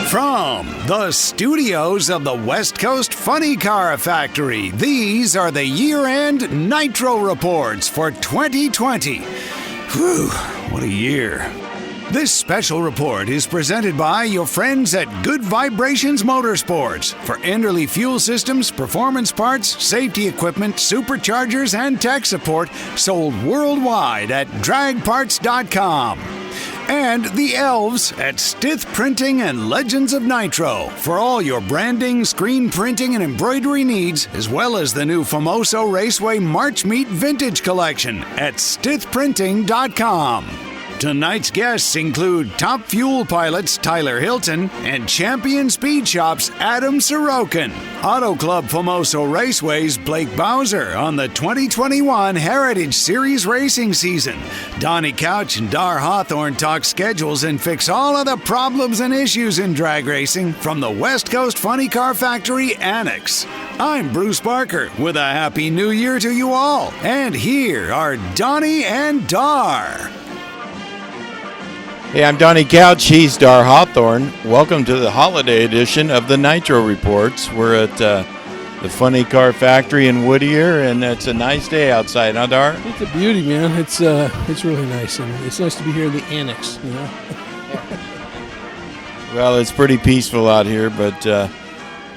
From the studios of the West Coast Funny Car Factory, these are the year-end Nitro reports for 2020. Whew, what a year. This special report is presented by your friends at Good Vibrations Motorsports for Enderley fuel systems, performance parts, safety equipment, superchargers, and tech support sold worldwide at dragparts.com. And the elves at Stith Printing and Legends of Nitro for all your branding, screen printing, and embroidery needs, as well as the new Famoso Raceway March Meet Vintage Collection at stithprinting.com. Tonight's guests include top fuel pilots Tyler Hilton and champion speed shops Adam Sorokin. Auto Club Famoso Raceway's Blake Bowser on the 2021 Heritage Series racing season. Donnie Couch and Dar Hawthorne talk schedules and fix all of the problems and issues in drag racing from the West Coast Funny Car Factory Annex. I'm Bruce Barker with a Happy New Year to you all. And here are Donnie and Dar. Hey, I'm Donnie Couch. He's Dar Hawthorne. Welcome to the holiday edition of the Nitro Reports. We're at the Funny Car Factory in Whittier, and it's a nice day outside, huh, Dar? It's a beauty, man. It's really nice, and it's nice to be here in the annex, you know. Well, it's pretty peaceful out here, but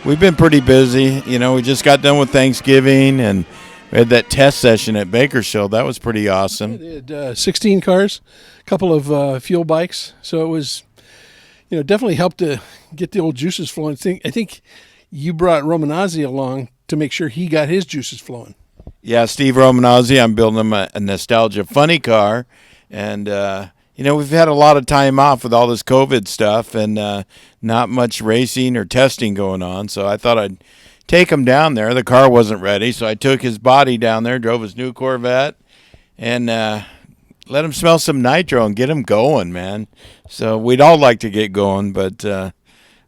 we've been pretty busy. You know, we just got done with Thanksgiving, and we had that test session at Bakersfield. That was pretty awesome. Yeah, they had 16 cars, a couple of fuel bikes. So it was, definitely helped to get the old juices flowing. I think you brought Romanazzi along to make sure he got his juices flowing. Yeah, Steve Romanazzi. I'm building him a nostalgia funny car. And, we've had a lot of time off with all this COVID stuff and not much racing or testing going on. So I thought I'd take him down there. The car wasn't ready, so I took his body down there, drove his new Corvette, and let him smell some nitro and get him going, man. So we'd all like to get going, but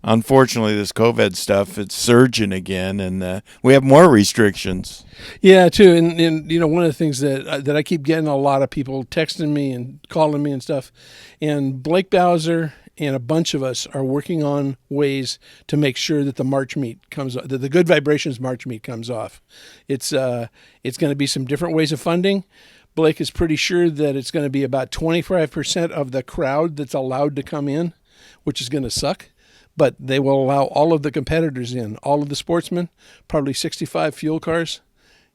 unfortunately this COVID stuff, it's surging again, and we have more restrictions. Yeah, too, and one of the things that I keep getting a lot of people texting me and calling me and stuff, and Blake Bowser and a bunch of us are working on ways to make sure that the March meet comes, that the Good Vibrations March meet comes off. It's going to be some different ways of funding. Blake is pretty sure that it's going to be about 25% of the crowd that's allowed to come in, which is going to suck. But they will allow all of the competitors in, all of the sportsmen, probably 65 fuel cars,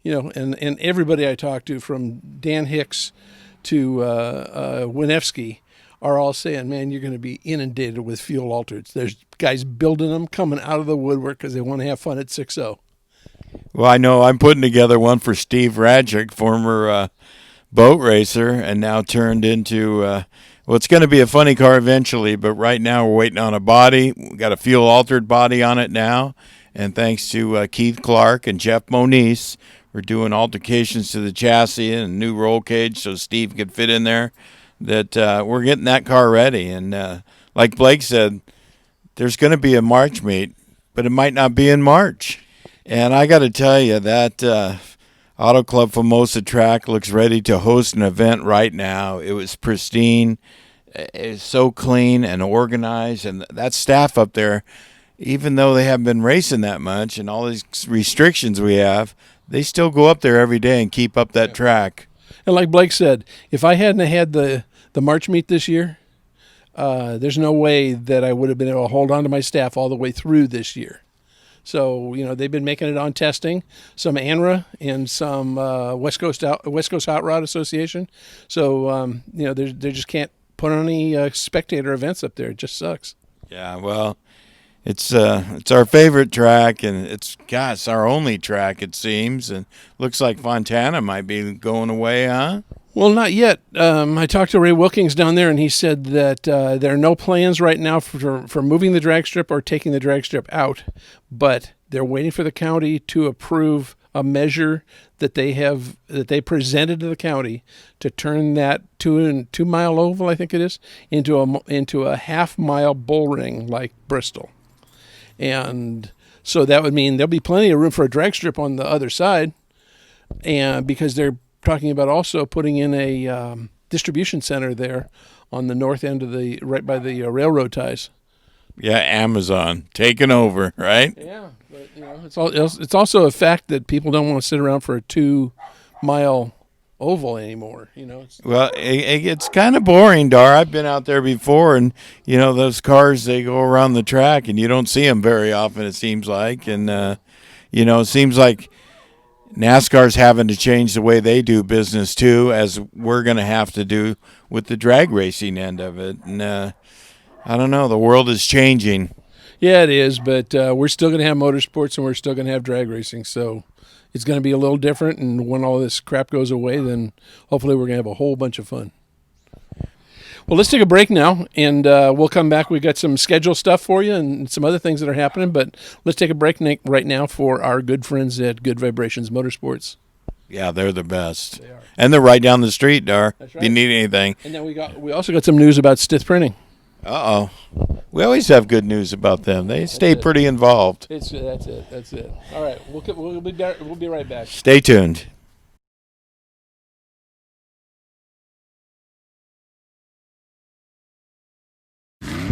and everybody I talk to, from Dan Hicks to Winefsky, are all saying, man, you're going to be inundated with fuel altereds. There's guys building them, coming out of the woodwork because they want to have fun at 6.0. Well, I know I'm putting together one for Steve Radjic, former boat racer, and now turned into, it's going to be a funny car eventually, but right now we're waiting on a body. We got a fuel-altered body on it now, and thanks to Keith Clark and Jeff Moniz, we're doing altercations to the chassis and a new roll cage so Steve could fit in there. That we're getting that car ready. And like Blake said, there's going to be a March meet, but it might not be in March. And I got to tell you, that Auto Club Famosa track looks ready to host an event right now. It was pristine. It's so clean and organized. And that staff up there, even though they haven't been racing that much and all these restrictions we have, they still go up there every day and keep up that track. And like Blake said, if I hadn't had the March meet this year, there's no way that I would have been able to hold on to my staff all the way through this year. So, they've been making it on testing, some ANRA and some West Coast Hot Rod Association. So, they just can't put on any spectator events up there. It just sucks. Yeah, well, it's our favorite track, and it's our only track, it seems. And looks like Fontana might be going away, huh? Well, not yet. I talked to Ray Wilkins down there, and he said that there are no plans right now for moving the drag strip or taking the drag strip out, but they're waiting for the county to approve a measure that they presented to the county to turn that 2 mile oval, I think it is, into a half-mile bull ring like Bristol. And so that would mean there'll be plenty of room for a drag strip on the other side, and because they're talking about also putting in a distribution center there on the north end of right by the railroad ties. Yeah, Amazon taking over, right? Yeah, but it's also a fact that people don't want to sit around for a 2-mile oval anymore. Well, it's kind of boring, Dar. I've been out there before, and those cars, they go around the track, and you don't see them very often. It seems like, and it seems like NASCAR's having to change the way they do business too, as we're going to have to do with the drag racing end of it. And I don't know, the world is changing. Yeah, it is, but we're still going to have motorsports and we're still going to have drag racing. So it's going to be a little different. And when all this crap goes away, then hopefully we're going to have a whole bunch of fun. Well, let's take a break now, and we'll come back. We've got some schedule stuff for you and some other things that are happening, but let's take a break right now for our good friends at Good Vibrations Motorsports. Yeah, they're the best. They are. And they're right down the street, Dar. That's right. If you need anything. And then we also got some news about Stith Printing. Uh-oh. We always have good news about them. They stay pretty involved. That's it. All right, we'll be right back. Stay tuned.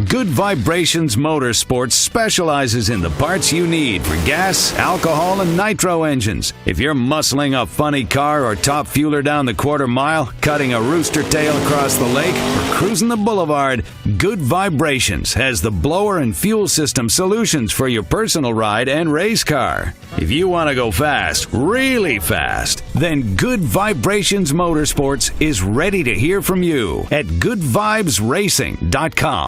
Good Vibrations Motorsports specializes in the parts you need for gas, alcohol, and nitro engines. If you're muscling a funny car or top fueler down the quarter mile, cutting a rooster tail across the lake, or cruising the boulevard, Good Vibrations has the blower and fuel system solutions for your personal ride and race car. If you want to go fast, really fast, then Good Vibrations Motorsports is ready to hear from you at goodvibesracing.com.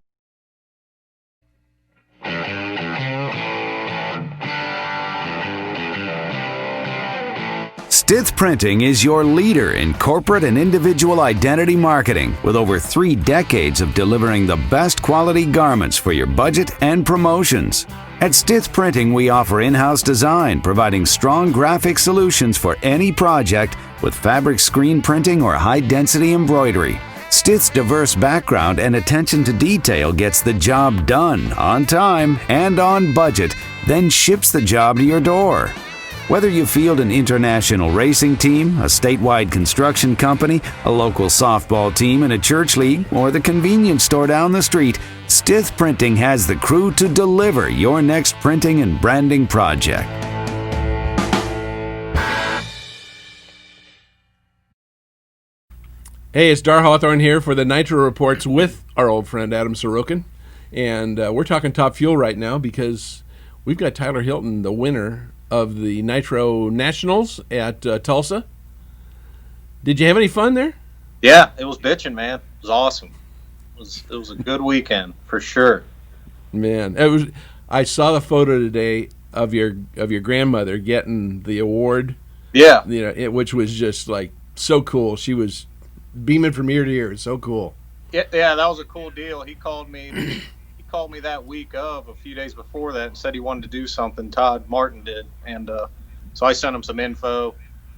Stith Printing is your leader in corporate and individual identity marketing, with over 3 decades of delivering the best quality garments for your budget and promotions. At Stith Printing, we offer in-house design, providing strong graphic solutions for any project with fabric screen printing or high-density embroidery. Stith's diverse background and attention to detail gets the job done on time and on budget, then ships the job to your door. Whether you field an international racing team, a statewide construction company, a local softball team in a church league, or the convenience store down the street, Stith Printing has the crew to deliver your next printing and branding project. Hey, it's Dar Hawthorne here for the Nitro Reports with our old friend Adam Sorokin. And we're talking Top Fuel right now because we've got Tyler Hilton, the winner of the Nitro Nationals at Tulsa. Did you have any fun there? Yeah, it was bitching, man. It was awesome. It was a good weekend for sure. Man, it was. I saw the photo today of your grandmother getting the award. Yeah, which was just like so cool. She was beaming from ear to ear. It's so cool. Yeah, that was a cool deal. He called me. Called me that week of a few days before that and said he wanted to do something. Todd Martin did, and so I sent him some info,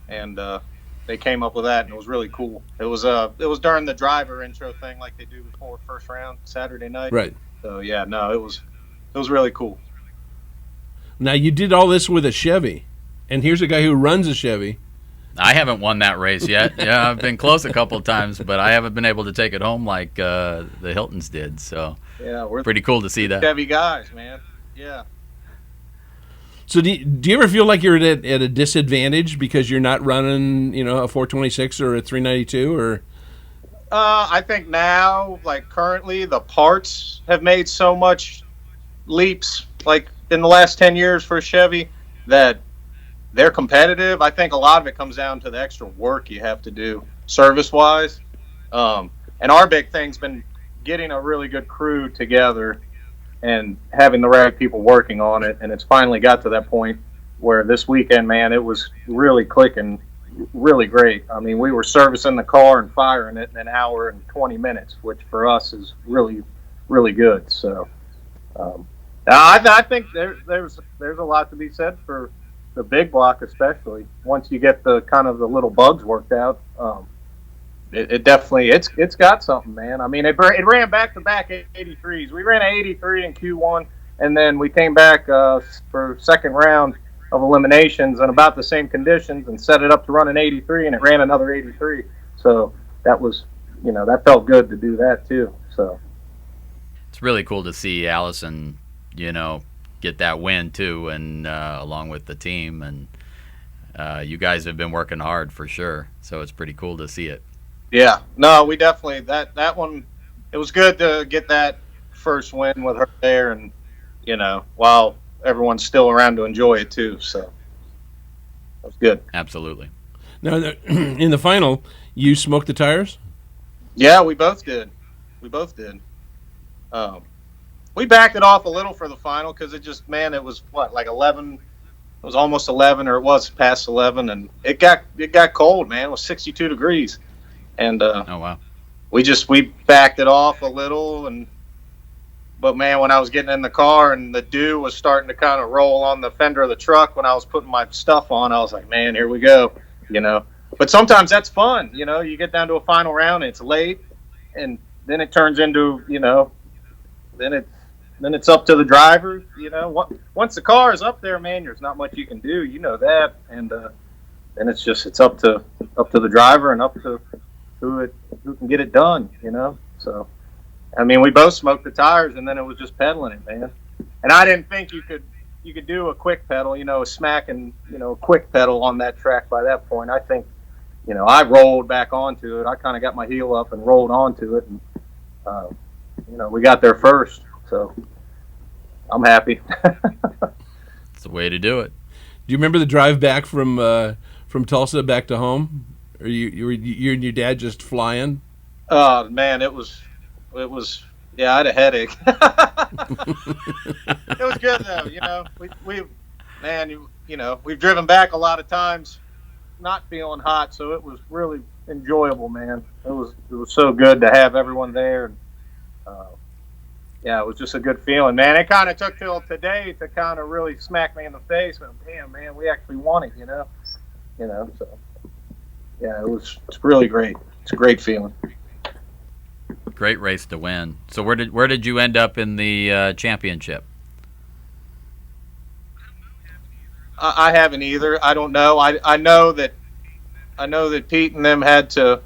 and they came up with that, and it was really cool. It was during the driver intro thing like they do before first round Saturday night. Right. So yeah, no, it was really cool. Now you did all this with a Chevy, and here's a guy who runs a Chevy. I haven't won that race yet. Yeah, I've been close a couple of times, but I haven't been able to take it home like the Hiltons did. So yeah, we're pretty cool to see that. Chevy guys, man. Yeah. So do you ever feel like you're at a disadvantage because you're not running, a 426 or a 392 or? I think now, like currently, the parts have made so much leaps, like in the last 10 years for Chevy, that they're competitive. I think a lot of it comes down to the extra work you have to do service-wise. And our big thing's been getting a really good crew together and having the right people working on it. And it's finally got to that point where this weekend, man, it was really clicking, really great. I mean, we were servicing the car and firing it in an hour and 20 minutes, which for us is really, really good. So I think there's a lot to be said for the big block, especially once you get the kind of the little bugs worked out. It definitely it's got something, man. I mean, it ran back to back 83s. We ran an 83 in Q1, and then we came back for second round of eliminations in about the same conditions and set it up to run an 83, and it ran another 83. So that was, that felt good to do that too. So It's really cool to see Allison, get that win too, and along with the team, and you guys have been working hard for sure. So it's pretty cool to see it. Yeah, no, we definitely that one. It was good to get that first win with her there, and while everyone's still around to enjoy it too. So that was good. Absolutely. Now, in the final, you smoked the tires? Yeah, we both did. We backed it off a little for the final because it was like 11. It was almost 11, or it was past 11, and it got cold, man. It was 62 degrees, and oh wow, we backed it off a little, but man, when I was getting in the car and the dew was starting to kind of roll on the fender of the truck when I was putting my stuff on, I was like, man, here we go, But sometimes that's fun, You get down to a final round, and it's late, and then it turns into, then it's up to the driver, Once the car is up there, man, there's not much you can do, that, and then it's up to the driver and up to who can get it done, So, I mean, we both smoked the tires, and then it was just pedaling it, man. And I didn't think you could do a quick pedal, a smack and a quick pedal on that track by that point. I think, I rolled back onto it. I kind of got my heel up and rolled onto it, and we got there first, so I'm happy. It's the way to do it. Do you remember the drive back from Tulsa back to home? Or you and your dad just flying? Oh man, it was. Yeah, I had a headache. It was good though, we've driven back a lot of times, not feeling hot, so it was really enjoyable, man. It was so good to have everyone there, and it was just a good feeling, man. It kind of took till today to kind of really smack me in the face. And damn, man, we actually won it, So yeah, it's really great. It's a great feeling. Great race to win. So where did you end up in the championship? I haven't either. I don't know. I know that Pete and them had to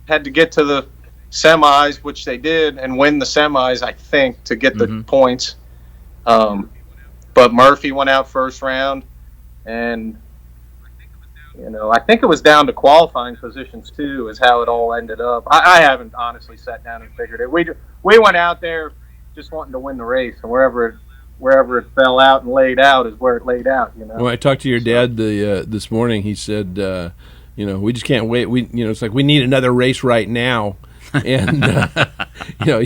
get to the semis, which they did, and win the semis, I think, to get the points. But Murphy went out first round, and I think it was down to qualifying positions too, is how it all ended up. I haven't honestly sat down and figured it. We went out there just wanting to win the race, and wherever it fell out and laid out is where it laid out. When I talked to your dad this morning, he said, we just can't wait. It's like we need another race right now, and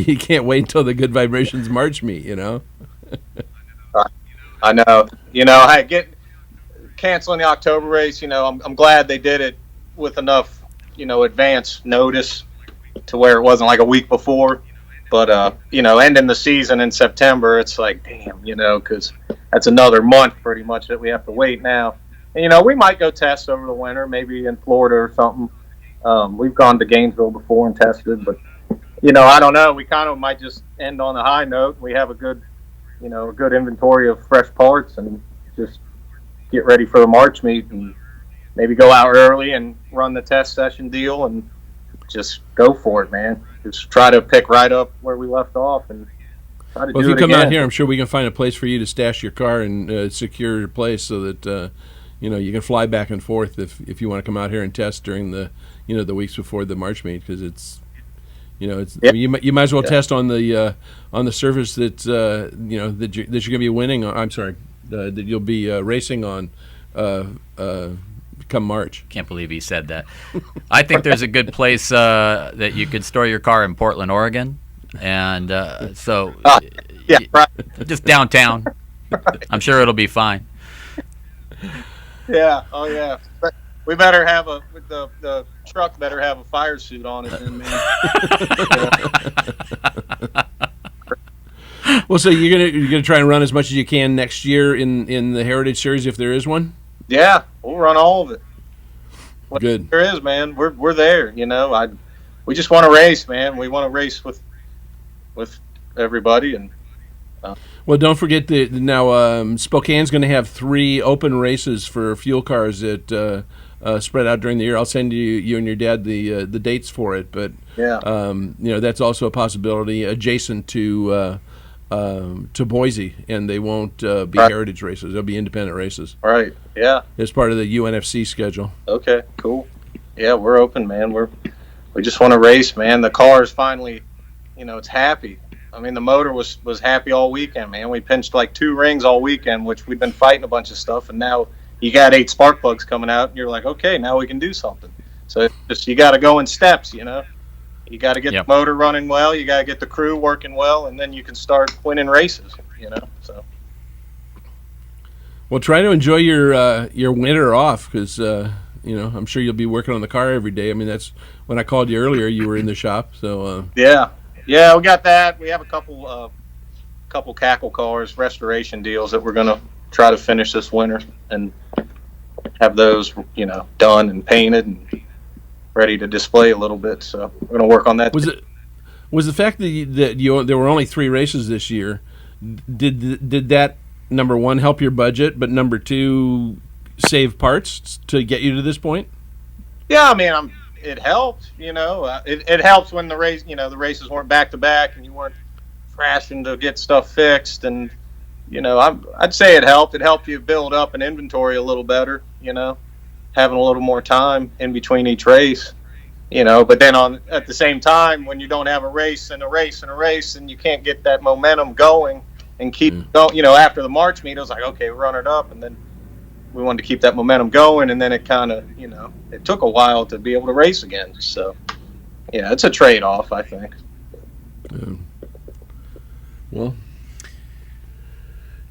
you can't wait until the Good Vibrations March meet. I know. I canceling the October race. I'm glad they did it with enough, advance notice to where it wasn't like a week before. But ending the season in September, it's like, damn, because that's another month pretty much that we have to wait now. And, we might go test over the winter, maybe in Florida or something. We've gone to Gainesville before and tested, but I don't know. We kind of might just end on a high note. We have a good inventory of fresh parts, and just get ready for the March meet, and maybe go out early and run the test session deal, and just go for it, man. Just try to pick right up where we left off, and try to do it again. Well, if you come out here, I'm sure we can find a place for you to stash your car and secure your place so that you can fly back and forth if you want to come out here and test during the the weeks before the March meet, because it's you might as well test on the surface that that you're going to be winning. I'm sorry, that you'll be racing on come March. Can't believe he said that. I think there's a good place that you could store your car in Portland, Oregon, and just downtown. I'm sure it'll be fine. Yeah. Oh yeah. We better have the truck better have a fire suit on it, then, man. Well, so you're gonna try and run as much as you can next year in the Heritage Series if there is one. Yeah, we'll run all of it. Good. There is, man. We're there. We just want to race, man. We want to race with everybody, and. Well, don't forget that now Spokane's going to have 3 open races for fuel cars at spread out during the year. I'll send you and your dad the dates for it. But Yeah. that's also a possibility adjacent to Boise, and they won't be heritage races. They'll be independent races. Right. Yeah. As part of the UNFC schedule. Okay. Cool. Yeah, we're open, man. We just want to race, man. The car is finally, it's happy. I mean, the motor was happy all weekend, man. We pinched like 2 rings all weekend, which we've been fighting a bunch of stuff, and now you got 8 spark plugs coming out, and you're like, okay, now we can do something. So it's just, you got to go in steps, You got to get the motor running well, you got to get the crew working well, and then you can start winning races, So. Well, try to enjoy your winter off, because I'm sure you'll be working on the car every day. I mean, that's when I called you earlier. You were in the shop, so. Yeah, we got that. We have a couple cackle cars, restoration deals that we're gonna try to finish this winter and have those, done and painted and ready to display a little bit. So we're gonna work on that. Was the fact that there were only 3 races this year? Did that, number one, help your budget, but number 2, save parts to get you to this point? Yeah, I mean, it helped. It helps when the races weren't back to back and you weren't crashing to get stuff fixed. And I'd say it helped. It helped you build up an inventory a little better. Having a little more time in between each race. But then at the same time, when you don't have a race and a race and a race, and you can't get that momentum going and keep going. After the March meet, it was like, okay, run it up, and then we wanted to keep that momentum going, and then it kind of, it took a while to be able to race again. So, it's a trade-off, I think. Well,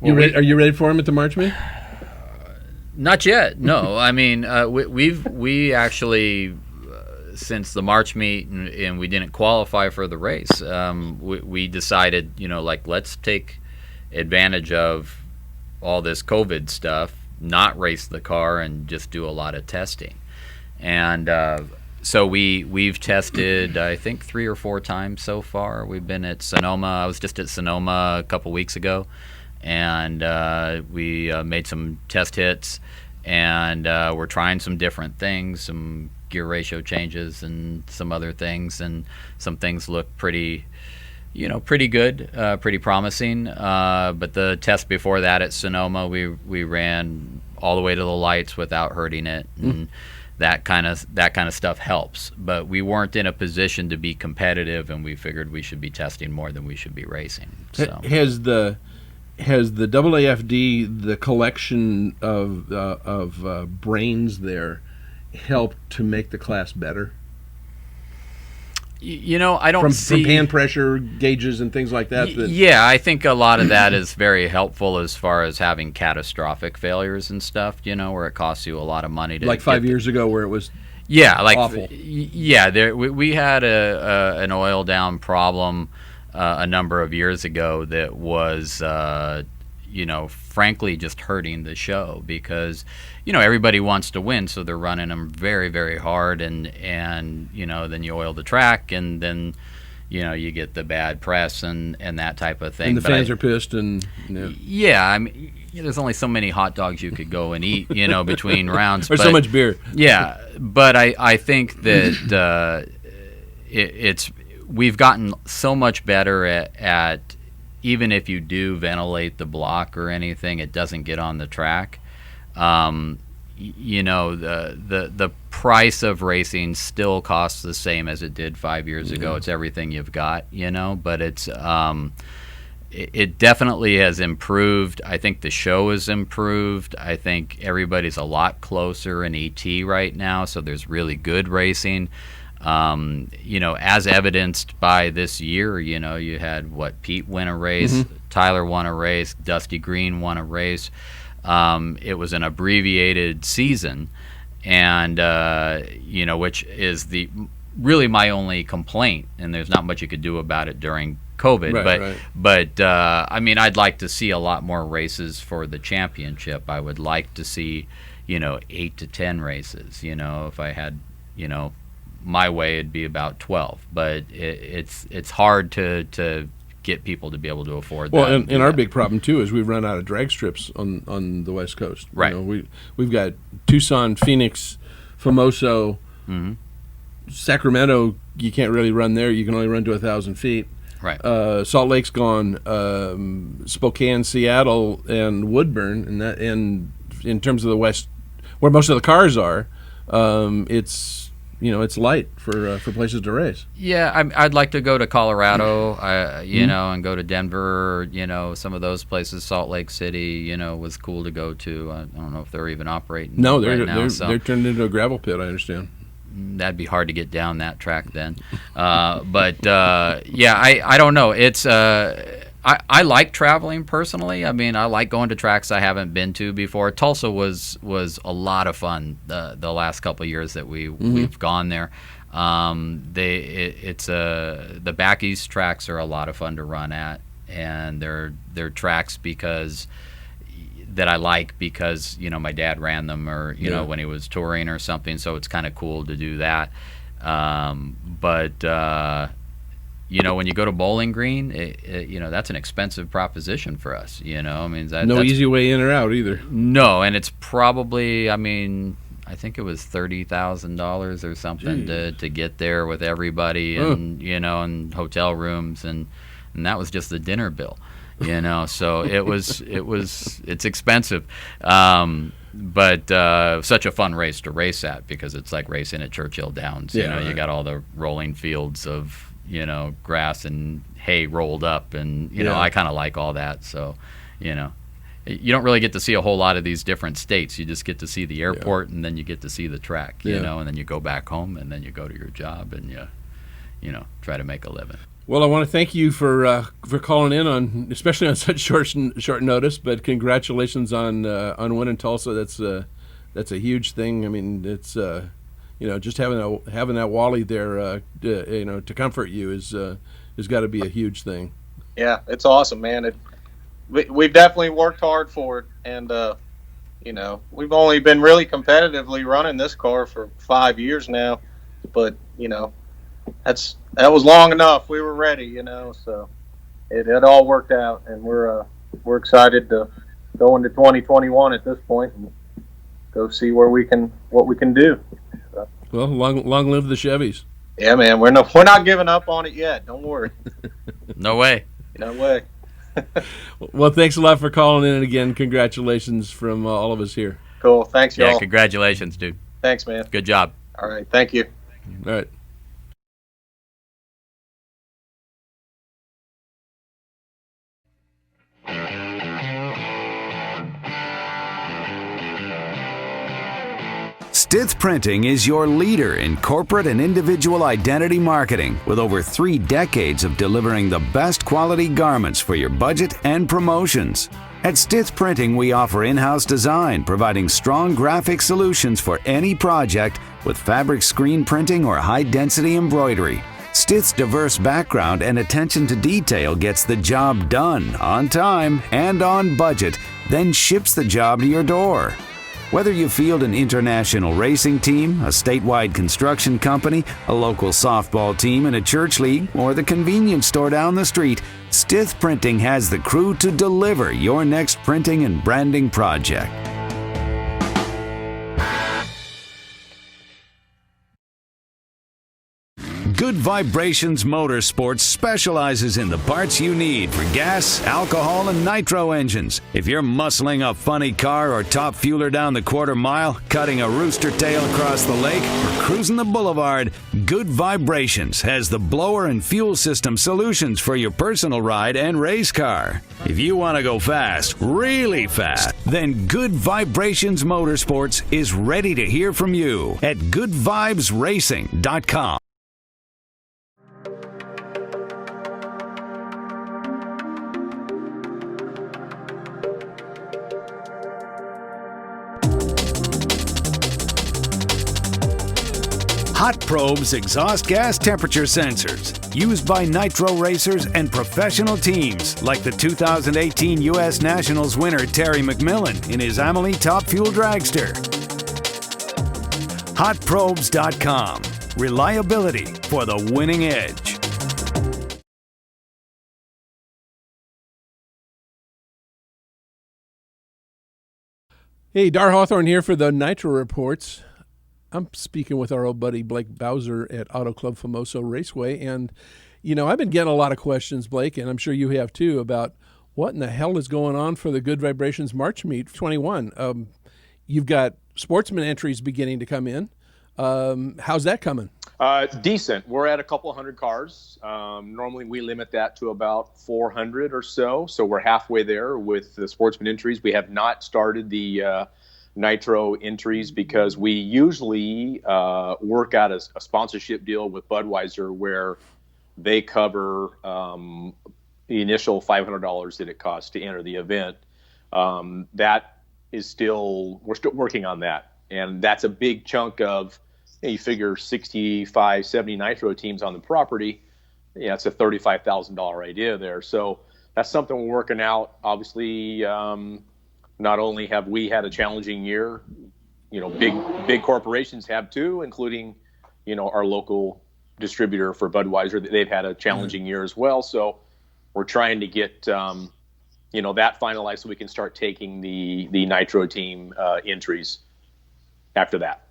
are you ready for him at the March meet? Not yet. No, I mean, we actually since the March meet and we didn't qualify for the race, we decided, let's take advantage of all this COVID stuff, not race the car and just do a lot of testing. And so we've tested, I think, 3 or 4 times so far. We've been at Sonoma. I was just at Sonoma a couple weeks ago, and we made some test hits, and we're trying some different things, some gear ratio changes and some other things, and some things look pretty good, pretty promising. But the test before that at Sonoma, we ran all the way to the lights without hurting it, and that kind of stuff helps. But we weren't in a position to be competitive, and we figured we should be testing more than we should be racing. So has the AAFD, the collection of brains there, helped to make the class better? I don't see from hand pressure gauges and things like that. Yeah, I think a lot of that is very helpful as far as having catastrophic failures and stuff. Where it costs you a lot of money to, like 5 years ago, where it was awful. Yeah, we had an oil down problem a number of years ago that was frankly just hurting the show, because everybody wants to win, so they're running them very, very hard, and then you oil the track, and then you get the bad press and that type of thing. And the fans are pissed, and yeah, I mean, there's only so many hot dogs you could go and eat, between rounds. Or so much beer. Yeah, but I think that we've gotten so much better at even if you do ventilate the block or anything, it doesn't get on the track. The price of racing still costs the same as it did 5 years ago. It's everything you've got, but it's it definitely has improved. I think the show has improved. I think everybody's a lot closer in ET right now, so there's really good racing. As evidenced by this year, you had Pete win a race, Tyler won a race, Dusty Green won a race. It was an abbreviated season, and which is really my only complaint. And there's not much you could do about it during COVID. But I mean, I'd like to see a lot more races for the championship. I would like to see 8 to 10 races. If I had my way, it'd be about 12. But it's hard to get people to be able to afford that. Well, and our big problem too is we've run out of drag strips on the West Coast. Right. We've got Tucson, Phoenix, Famoso, Sacramento, you can't really run there. You can only run to 1,000 feet. Right. Salt Lake's gone. Spokane, Seattle, and Woodburn, and in terms of the West, where most of the cars are, it's light for places to race. Yeah, I'd like to go to Colorado, and go to Denver, some of those places. Salt Lake City, was cool to go to. I don't know if they're even operating. No, they're turned into a gravel pit, I understand. That'd be hard to get down that track then. I don't know. It's I like traveling personally. I mean, I like going to tracks I haven't been to before. Tulsa was a lot of fun the last couple of years that we've gone there. The back east tracks are a lot of fun to run at, and they're tracks that I like because my dad ran them, or when he was touring or something. So it's kind of cool to do that. When you go to Bowling Green, that's an expensive proposition for us. That's easy way in or out either. No, and it's probably, I think it was $30,000 or something to get there with everybody, and and hotel rooms, and that was just the dinner bill. So it's expensive, but such a fun race to race at, because it's like racing at Churchill Downs. You got all the rolling fields of grass and hay rolled up, and I kind of like all that. So you don't really get to see a whole lot of these different states. You just get to see the airport, and then you get to see the track. And then you go back home, and then you go to your job, and you try to make a living. Well, I want to thank you for calling in especially on such short notice. But congratulations on winning Tulsa. That's a huge thing. I mean, it's just having that Wally there, to comfort you has got to be a huge thing. Yeah, it's awesome, man. We've definitely worked hard for it, and we've only been really competitively running this car for 5 years now, but that was long enough. We were ready, so it all worked out, and we're excited to go into 2021 at this point and go see what we can do. So. Well, long live the Chevys. Yeah, man, we're not giving up on it yet. Don't worry. No way. No way. Well, thanks a lot for calling in, and again, congratulations from all of us here. Cool. Thanks, y'all. Yeah, congratulations, dude. Thanks, man. Good job. All right. Thank you. All right. Stith Printing is your leader in corporate and individual identity marketing, with over 3 decades of delivering the best quality garments for your budget and promotions. At Stith Printing, we offer in-house design, providing strong graphic solutions for any project with fabric screen printing or high-density embroidery. Stith's diverse background and attention to detail gets the job done on time and on budget, then ships the job to your door. Whether you field an international racing team, a statewide construction company, a local softball team in a church league, or the convenience store down the street, Stith Printing has the crew to deliver your next printing and branding project. Good Vibrations Motorsports specializes in the parts you need for gas, alcohol, and nitro engines. If you're muscling a funny car or top fueler down the quarter mile, cutting a rooster tail across the lake, or cruising the boulevard, Good Vibrations has the blower and fuel system solutions for your personal ride and race car. If you want to go fast, really fast, then Good Vibrations Motorsports is ready to hear from you at goodvibesracing.com. Hot Probe's exhaust gas temperature sensors, used by Nitro racers and professional teams like the 2018 U.S. Nationals winner Terry McMillan in his Amelie Top Fuel Dragster. Hotprobes.com. Reliability for the winning edge. Hey, Dar Hawthorne here for the Nitro Reports. I'm speaking with our old buddy Blake Bowser at Auto Club Famoso Raceway, and I've been getting a lot of questions, Blake, and I'm sure you have too, about what in the hell is going on for the Good Vibrations March Meet 21. You've got sportsman entries beginning to come in. How's that coming? Decent. We're at a couple hundred cars. Normally we limit that to about 400 or so. So we're halfway there with the sportsman entries. We have not started the Nitro entries because we usually work out a sponsorship deal with Budweiser where they cover the initial $500 that it costs to enter the event. That is we're still working on that. And that's a big chunk of, you figure 65, 70 Nitro teams on the property. Yeah, it's a $35,000 idea there. So that's something we're working out. Obviously, not only have we had a challenging year, big corporations have too, including, our local distributor for Budweiser. They've had a challenging year as well. So we're trying to get, that finalized so we can start taking the Nitro team entries after that.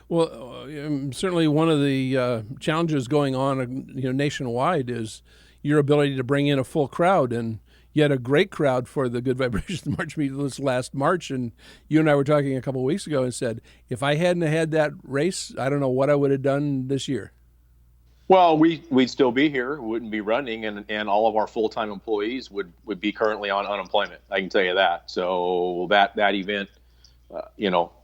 Well, certainly one of the challenges going on, nationwide is your ability to bring in a full crowd, and you had a great crowd for the Good Vibrations March Meet this last March, and you and I were talking a couple of weeks ago and said, if I hadn't had that race, I don't know what I would have done this year. Well, we'd still be here, wouldn't be running, and all of our full-time employees would be currently on unemployment. I can tell you that. So that event,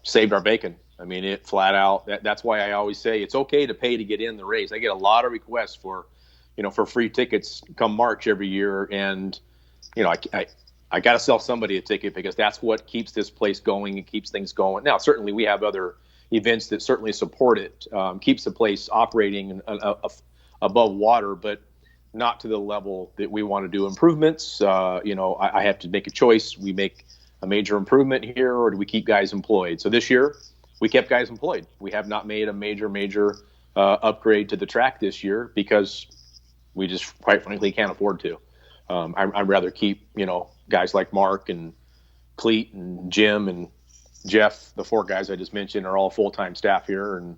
saved our bacon. I mean, it flat out. That's why I always say it's okay to pay to get in the race. I get a lot of requests for free tickets come March every year, and I got to sell somebody a ticket because that's what keeps this place going and keeps things going. Now, certainly we have other events that certainly support it, keeps the place operating above water, but not to the level that we want to do improvements. I have to make a choice. We make a major improvement here, or do we keep guys employed? So this year, we kept guys employed. We have not made a major upgrade to the track this year because we just, quite frankly, can't afford to. I'd rather keep, guys like Mark and Cleet and Jim and Jeff, the four guys I just mentioned, are all full-time staff here, and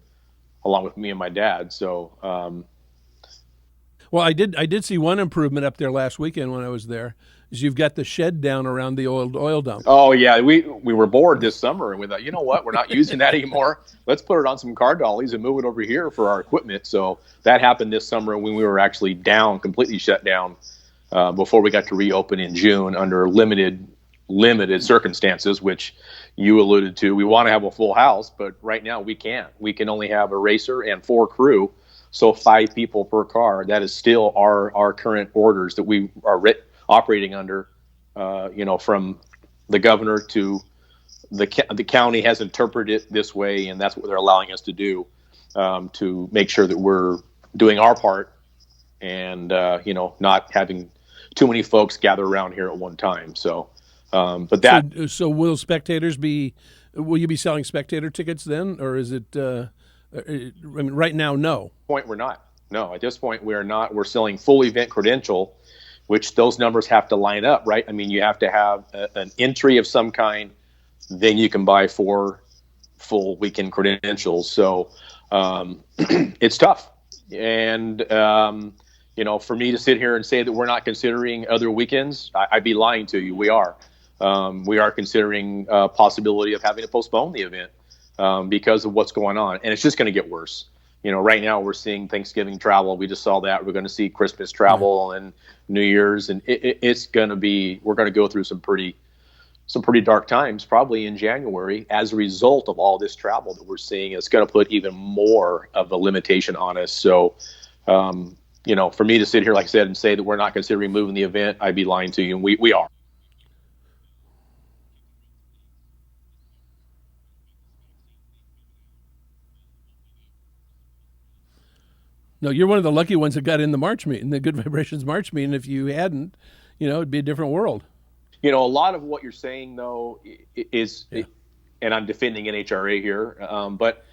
along with me and my dad. So, well, I did see one improvement up there last weekend when I was there. Is you've got the shed down around the oil dump. Oh yeah, we were bored this summer, and we thought, you know what, we're not using that anymore. Let's put it on some car dollies and move it over here for our equipment. So that happened this summer when we were actually down, completely shut down, before we got to reopen in June under limited circumstances, which you alluded to. We want to have a full house, but right now we can't. We can only have a racer and 4 crew, so 5 people per car. That is still our current orders that we are operating under. From the governor to the county has interpreted it this way, and that's what they're allowing us to do, to make sure that we're doing our part and not having too many folks gather around here at one time. So. But that. So will you be selling spectator tickets then, or is it? Right now, no. Point we're not. No, at this point we're not. We're selling full event credential, which those numbers have to line up, right? I mean, you have to have an entry of some kind, then you can buy 4 full weekend credentials. So it's tough, and for me to sit here and say that we're not considering other weekends, I'd be lying to you. We are. We are considering possibility of having to postpone the event because of what's going on, and it's just going to get worse. Right now we're seeing Thanksgiving travel. We just saw that. We're going to see Christmas travel and New Year's, and it's going to be. We're going to go through some pretty dark times probably in January as a result of all this travel that we're seeing. It's going to put even more of a limitation on us. So, for me to sit here, like I said, and say that we're not considering moving the event, I'd be lying to you, and we are. No, you're one of the lucky ones that got in the March meet, in the Good Vibrations March meet. And if you hadn't, it'd be a different world. A lot of what you're saying, though, is, and I'm defending NHRA here, but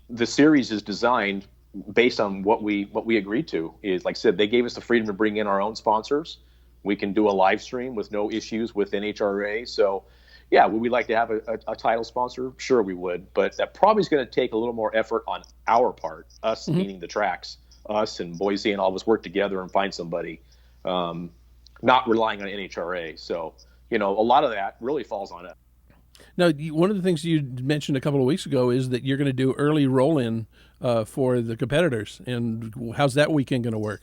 the series is designed based on what we agreed to. Is, like I said, they gave us the freedom to bring in our own sponsors. We can do a live stream with no issues with NHRA. So, yeah, would we like to have a title sponsor? Sure, we would, but that probably is going to take a little more effort on our part, us meaning the tracks, us and Boise, and all of us work together and find somebody, not relying on NHRA. So, a lot of that really falls on us. Now, one of the things you mentioned a couple of weeks ago is that you're going to do early roll-in for the competitors. And how's that weekend going to work?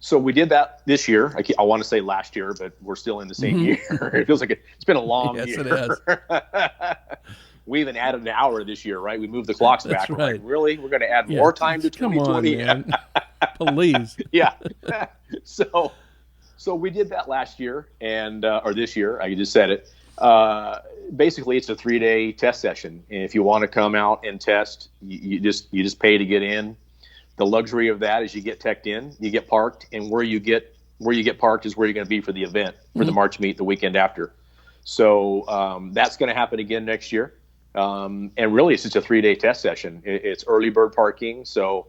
So we did that this year. I want to say last year, but we're still in the same year. It feels like it's been a long year. Yes, it has. We even added an hour this year, right? We moved the clocks back. That's right. Like, really? We're going to add more time to 2020? Come on, man. Please. Yeah. So we did that last year, and or this year. I just said it. Basically, it's a 3-day test session, and if you want to come out and test, you just pay to get in. The luxury of that is you get teched in, you get parked, and where you get parked is where you're going to be for the event, for the March meet the weekend after. So that's going to happen again next year. And really, it's just a 3-day test session. It's early bird parking. So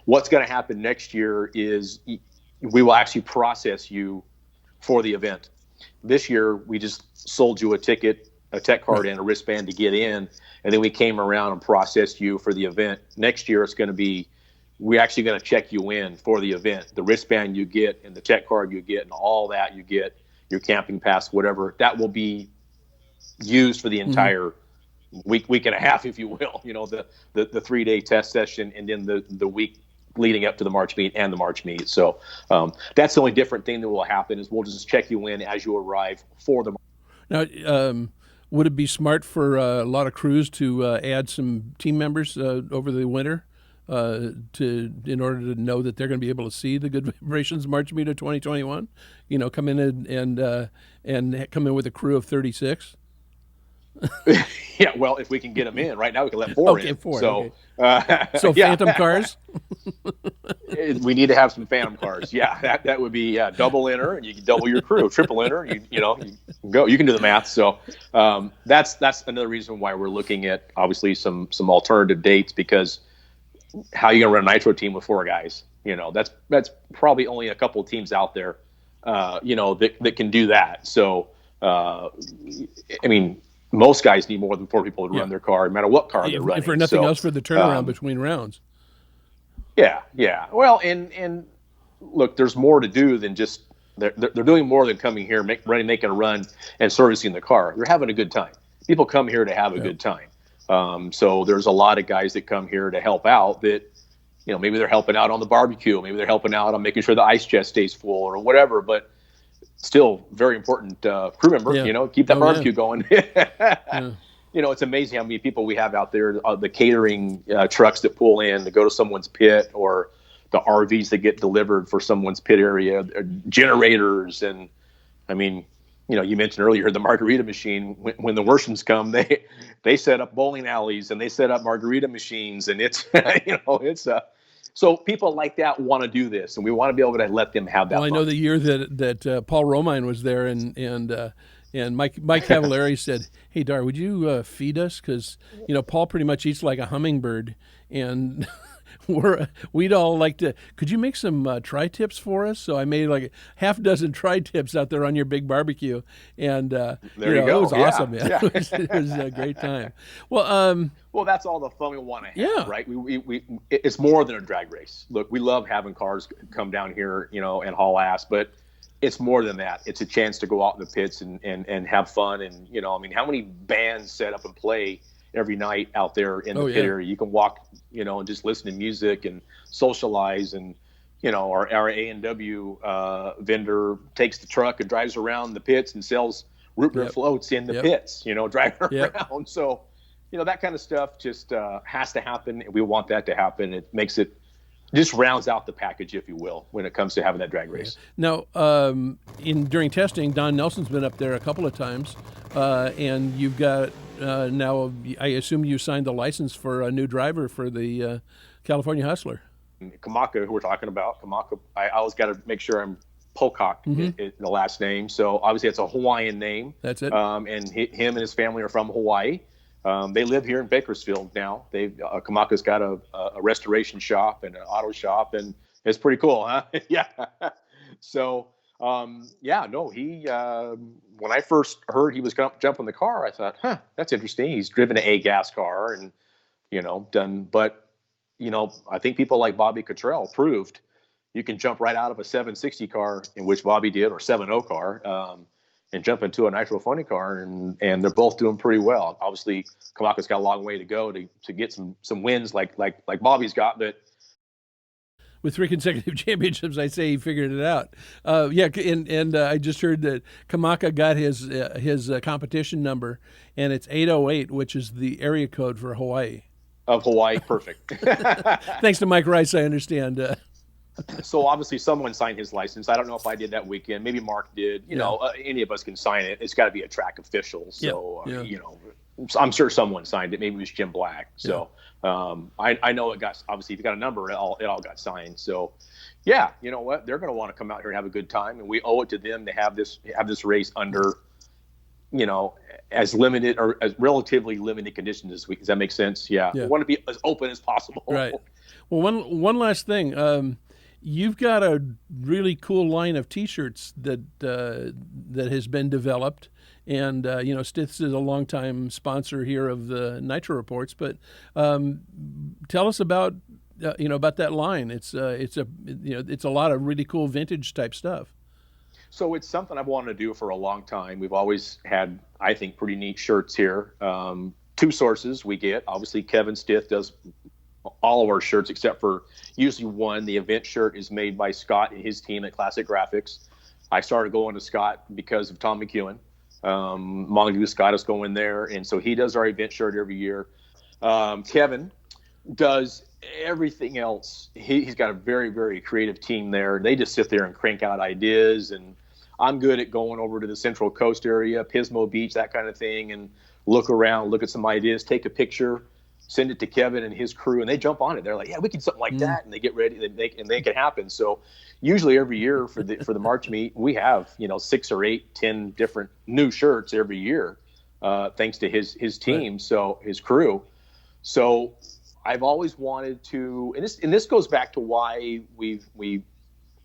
what's going to happen next year is we will actually process you for the event. This year, we just sold you a ticket, a tech card, and a wristband to get in, and then we came around and processed you for the event. Next year, it's going to be, we're actually going to check you in for the event. The wristband you get and the tech card you get and all that you get, your camping pass, whatever, that will be used for the entire week and a half, if you will. The 3-day test session, and then the week leading up to the March meet and the March meet. So that's the only different thing that will happen is we'll just check you in as you arrive for the. Now, would it be smart for a lot of crews to add some team members over the winter in order to know that they're going to be able to see the Good Vibrations March meet of 2021? Come in and come in with a crew of 36. Yeah, well, if we can get them in right now, we can let 4 in. 4. So, okay. So phantom cars. We need to have some phantom cars. Yeah, that would be double inner, and you can double your crew, triple inner. You go. You can do the math. So that's another reason why we're looking at obviously some alternative dates, because how are you gonna run a Nitro team with 4 guys? That's probably only a couple of teams out there, that can do that. So most guys need more than 4 people to run their car, no matter what car they're running. For nothing else, for the turnaround between rounds. Yeah. Well, and look, there's more to do than just they're doing more than coming here, making a run and servicing the car. They're having a good time. People come here to have a good time. So there's a lot of guys that come here to help out. That maybe they're helping out on the barbecue, maybe they're helping out on making sure the ice chest stays full or whatever. But still, very important crew member. Keep that barbecue going. It's amazing how many people we have out there, the catering trucks that pull in to go to someone's pit, or the RVs that get delivered for someone's pit area, generators. And you mentioned earlier the margarita machine. When the Worshams come, they set up bowling alleys and they set up margarita machines, and it's, so people like that want to do this, and we want to be able to let them have that. Well, I know the year that Paul Romine was there, and Mike Cavallari said, "Hey, Dar, would you feed us? Because Paul pretty much eats like a hummingbird, and we'd all like to. Could you make some tri-tips for us?" So I made like a half dozen tri-tips out there on your big barbecue, and there you go. It was awesome, man. Yeah. It was a great time. Well, that's all the fun we want to have, right? We it's more than a drag race. Look, we love having cars come down here, and haul ass, but it's more than that. It's a chance to go out in the pits and have fun. And, how many bands set up and play every night out there in the pit area? You can walk, and just listen to music and socialize. And, our A&W vendor takes the truck and drives around the pits and sells root beer floats in the pits, driving around. So, that kind of stuff just has to happen. And we want that to happen. It makes it, just rounds out the package, if you will, when it comes to having that drag race. Now, during testing, Don Nelson's been up there a couple of times, and you've got now, I assume you signed the license for a new driver for the California Hustler. Kamaka, who we're talking about, I always got to make sure I'm Pocock in the last name. So obviously it's a Hawaiian name. That's it. And him and his family are from Hawaii. They live here in Bakersfield now. Kamaka's got a restoration shop and an auto shop, and it's pretty cool, huh? Yeah. So Yeah, no, he, when I first heard he was going to jump in the car, I thought, that's interesting. He's driven an A-gas car and, but, I think people like Bobby Cottrell proved you can jump right out of a 760 car, in which Bobby did, or 7.0 car, and jump into a Nitro funny car, and they're both doing pretty well. Obviously, Kamaka's got a long way to go to get some wins like Bobby's got, but with 3 consecutive championships, I say he figured it out. And I just heard that Kamaka got his competition number, and it's 808, which is the area code for Hawaii. Of Hawaii, perfect. Thanks to Mike Rice, I understand. So obviously someone signed his license. I don't know if I did that weekend. Maybe Mark did. Any of us can sign it. It's got to be a track official. So, I'm sure someone signed it. Maybe it was Jim Black. So I know it got, obviously if you got a number, it all got signed. So yeah, you know what? They're going to want to come out here and have a good time. And we owe it to them to have this race under, as limited or as relatively limited conditions this week. Does that make sense? Yeah. We want to be as open as possible. Right. Well, one last thing. You've got a really cool line of T-shirts that has been developed, and Stiths is a longtime sponsor here of the Nitro Reports. But tell us about that line. It's a lot of really cool vintage type stuff. So it's something I've wanted to do for a long time. We've always had, I think, pretty neat shirts here. 2 sources we get. Obviously, Kevin Stith does all of our shirts except for usually one. The event shirt is made by Scott and his team at Classic Graphics. I started going to Scott because of Tom McEwen. Mongoose got us going there, and so he does our event shirt every year. Kevin does everything else. He's got a very, very creative team there. They just sit there and crank out ideas, and I'm good at going over to the Central Coast area, Pismo Beach, that kind of thing, and look around, look at some ideas, take a picture, send it to Kevin and his crew, and they jump on it. They're like, yeah, we can do something like that, and they get ready and make it happen. So usually every year for the March meet, we have 6 or 8, 10 different new shirts every year, thanks to his team, so his crew. So I've always wanted to, and this goes back to why we've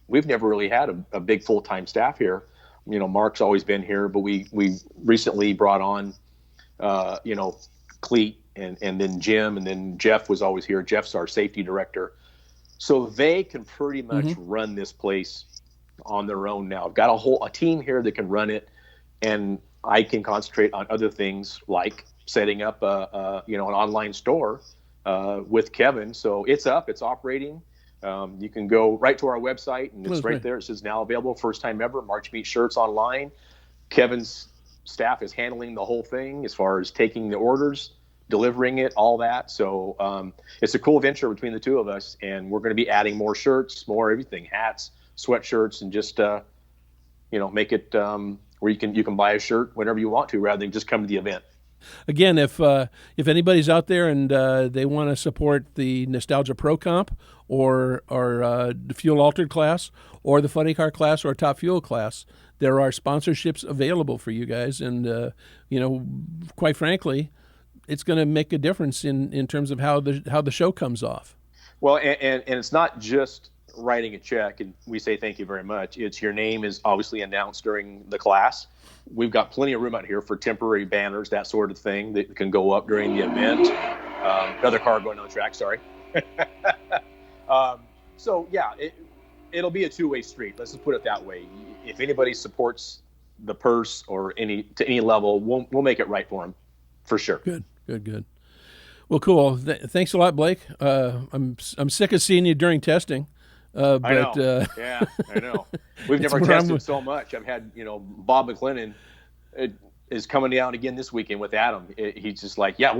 never really had a big full-time staff here. Mark's always been here, but we recently brought on Cleet and then Jim, and then Jeff was always here. Jeff's our safety director. So they can pretty much run this place on their own now. I've got a team here that can run it, and I can concentrate on other things like setting up an online store with Kevin. So it's up, it's operating. You can go right to our website, and it's right there. It says now available, first time ever, March Meet shirts online. Kevin's staff is handling the whole thing as far as taking the orders, delivering it, all that. So it's a cool venture between the two of us, and we're going to be adding more shirts, more everything, hats, sweatshirts, and just make it where you can buy a shirt whenever you want to, rather than just come to the event. Again, if anybody's out there and they want to support the Nostalgia Pro Comp or the Fuel Altered class or the Funny Car class or Top Fuel class, there are sponsorships available for you guys, and quite frankly, it's going to make a difference in terms of how the show comes off. Well, and it's not just writing a check and we say thank you very much. It's your name is obviously announced during the class. We've got plenty of room out here for temporary banners, that sort of thing that can go up during the event. Another car going on the track, sorry. So yeah, it'll be a two-way street. Let's just put it that way. If anybody supports the purse or to any level, we'll make it right for them, for sure. Good. Well, cool. Thanks a lot, Blake. I'm sick of seeing you during testing. I know. Yeah, I know. We've never tested so much. I've had, Bob McLennan is coming down again this weekend with Adam. He's just like, yeah,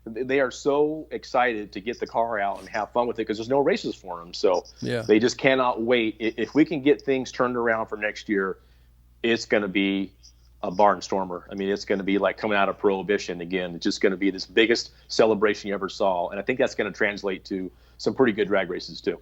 they are so excited to get the car out and have fun with it because there's no races for them. So they just cannot wait. If we can get things turned around for next year, it's going to be a barnstormer. I mean, it's going to be like coming out of Prohibition again. It's just going to be this biggest celebration you ever saw. And I think that's going to translate to some pretty good drag races too.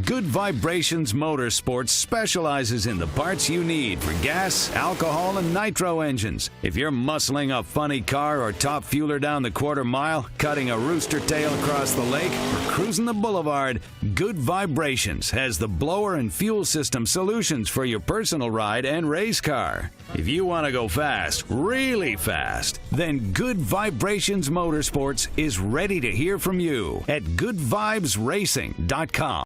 Good Vibrations Motorsports specializes in the parts you need for gas, alcohol, and nitro engines. If you're muscling a funny car or top fueler down the quarter mile, cutting a rooster tail across the lake, or cruising the boulevard, Good Vibrations has the blower and fuel system solutions for your personal ride and race car. If you want to go fast, really fast, then Good Vibrations Motorsports is ready to hear from you at goodvibesracing.com.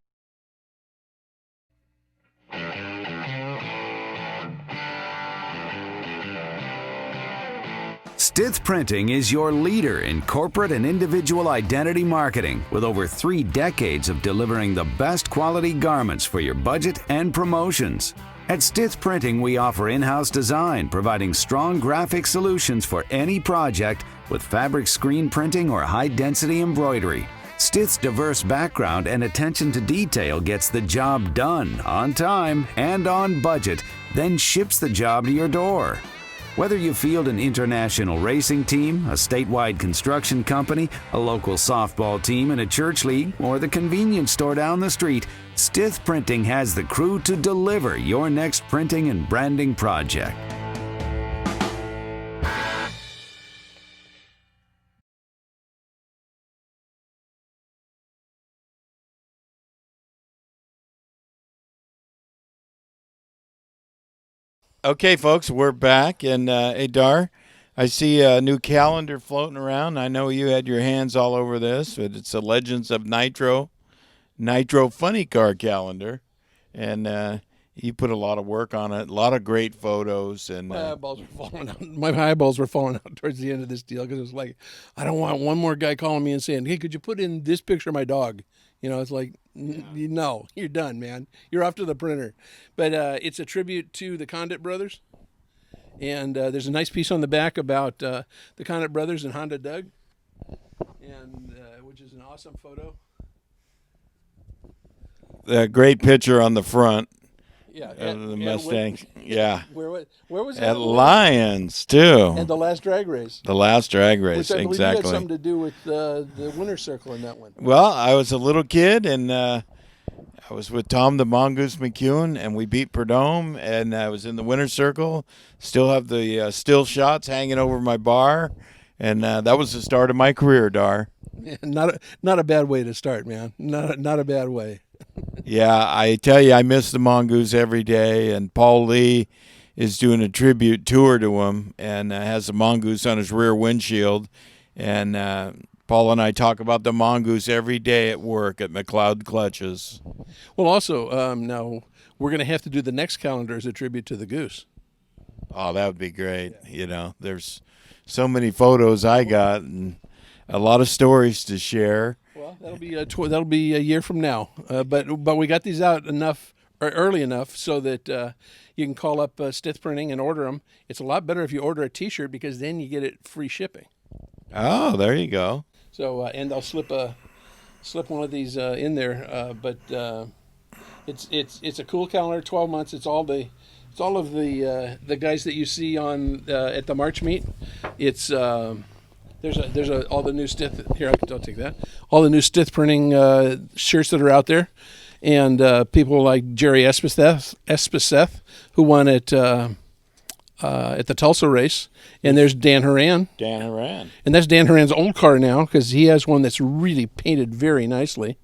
Stith Printing is your leader in corporate and individual identity marketing, with over 3 decades of delivering the best quality garments for your budget and promotions. At Stith Printing, we offer in-house design, providing strong graphic solutions for any project with fabric screen printing or high-density embroidery. Stith's diverse background and attention to detail gets the job done on time and on budget, then ships the job to your door. Whether you field an international racing team, a statewide construction company, a local softball team in a church league, or the convenience store down the street, Stith Printing has the crew to deliver your next printing and branding project. Okay, folks, we're back, and hey, Dar, I see a new calendar floating around. I know you had your hands all over this, but it's the Legends of Nitro Funny Car calendar, and you put a lot of work on it, a lot of great photos, and my eyeballs were falling out towards the end of this deal, because it was like, I don't want one more guy calling me and saying, hey, could you put in this picture of my dog? You know, it's like, no, you're done, man. You're off to the printer. But it's a tribute to the Condit brothers. And there's a nice piece on the back about the Condit brothers and Honda Doug, and which is an awesome photo. a great picture on the front. Yeah, Of the Mustang. Yeah. Where was it? At Lions, too. And the last drag race. The last drag race, Which I believe exactly. had something to do with the winner's circle in that one. Well, I was a little kid, and I was with Tom the Mongoose McEwen, and we beat Perdome, and I was in the winner's circle. Still have the still shots hanging over my bar, and that was the start of my career, Dar. Yeah, not a bad way to start, man. Not a bad way. Yeah, I tell you, I miss the Mongoose every day, and Paul Lee is doing a tribute tour to him and has a Mongoose on his rear windshield. And Paul and I talk about the Mongoose every day at work at McLeod Clutches. Well, also, now we're going to have to do the next calendar as a tribute to the Goose. Oh, that would be great. Yeah. You know, there's so many photos I got and a lot of stories to share. Well, that'll be a year from now. But we got these out early enough so that you can call up Stith Printing and order them. It's a lot better if you order a T-shirt, because then you get it free shipping. Oh, there you go. So and I'll slip one of these in there. But it's a cool calendar. 12 months. It's all of the guys that you see on at the March meet. It's There's all the new Stith here. I'll take that. All the new Stith Printing shirts that are out there, and people like Jerry Espeseth, who won at the Tulsa race, and there's Dan Horan. Dan Horan. And that's Dan Horan's old car now, because he has one that's really painted very nicely.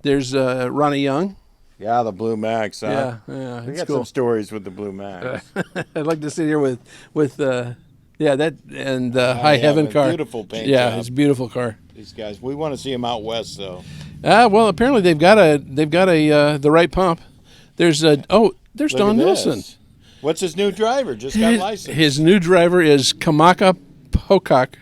There's Ronnie Young. Yeah, the Blue Max. Huh? Yeah, we it's got cool. some stories with the Blue Max. I'd like to sit here with that and the High Heaven car. Beautiful paint Yeah, job. It's a beautiful car. These guys, we want to see them out west, though. Well, apparently they've got the right pump. There's Don Nilsson. What's his new driver? Just got licensed. His new driver is Kamaka Pocock,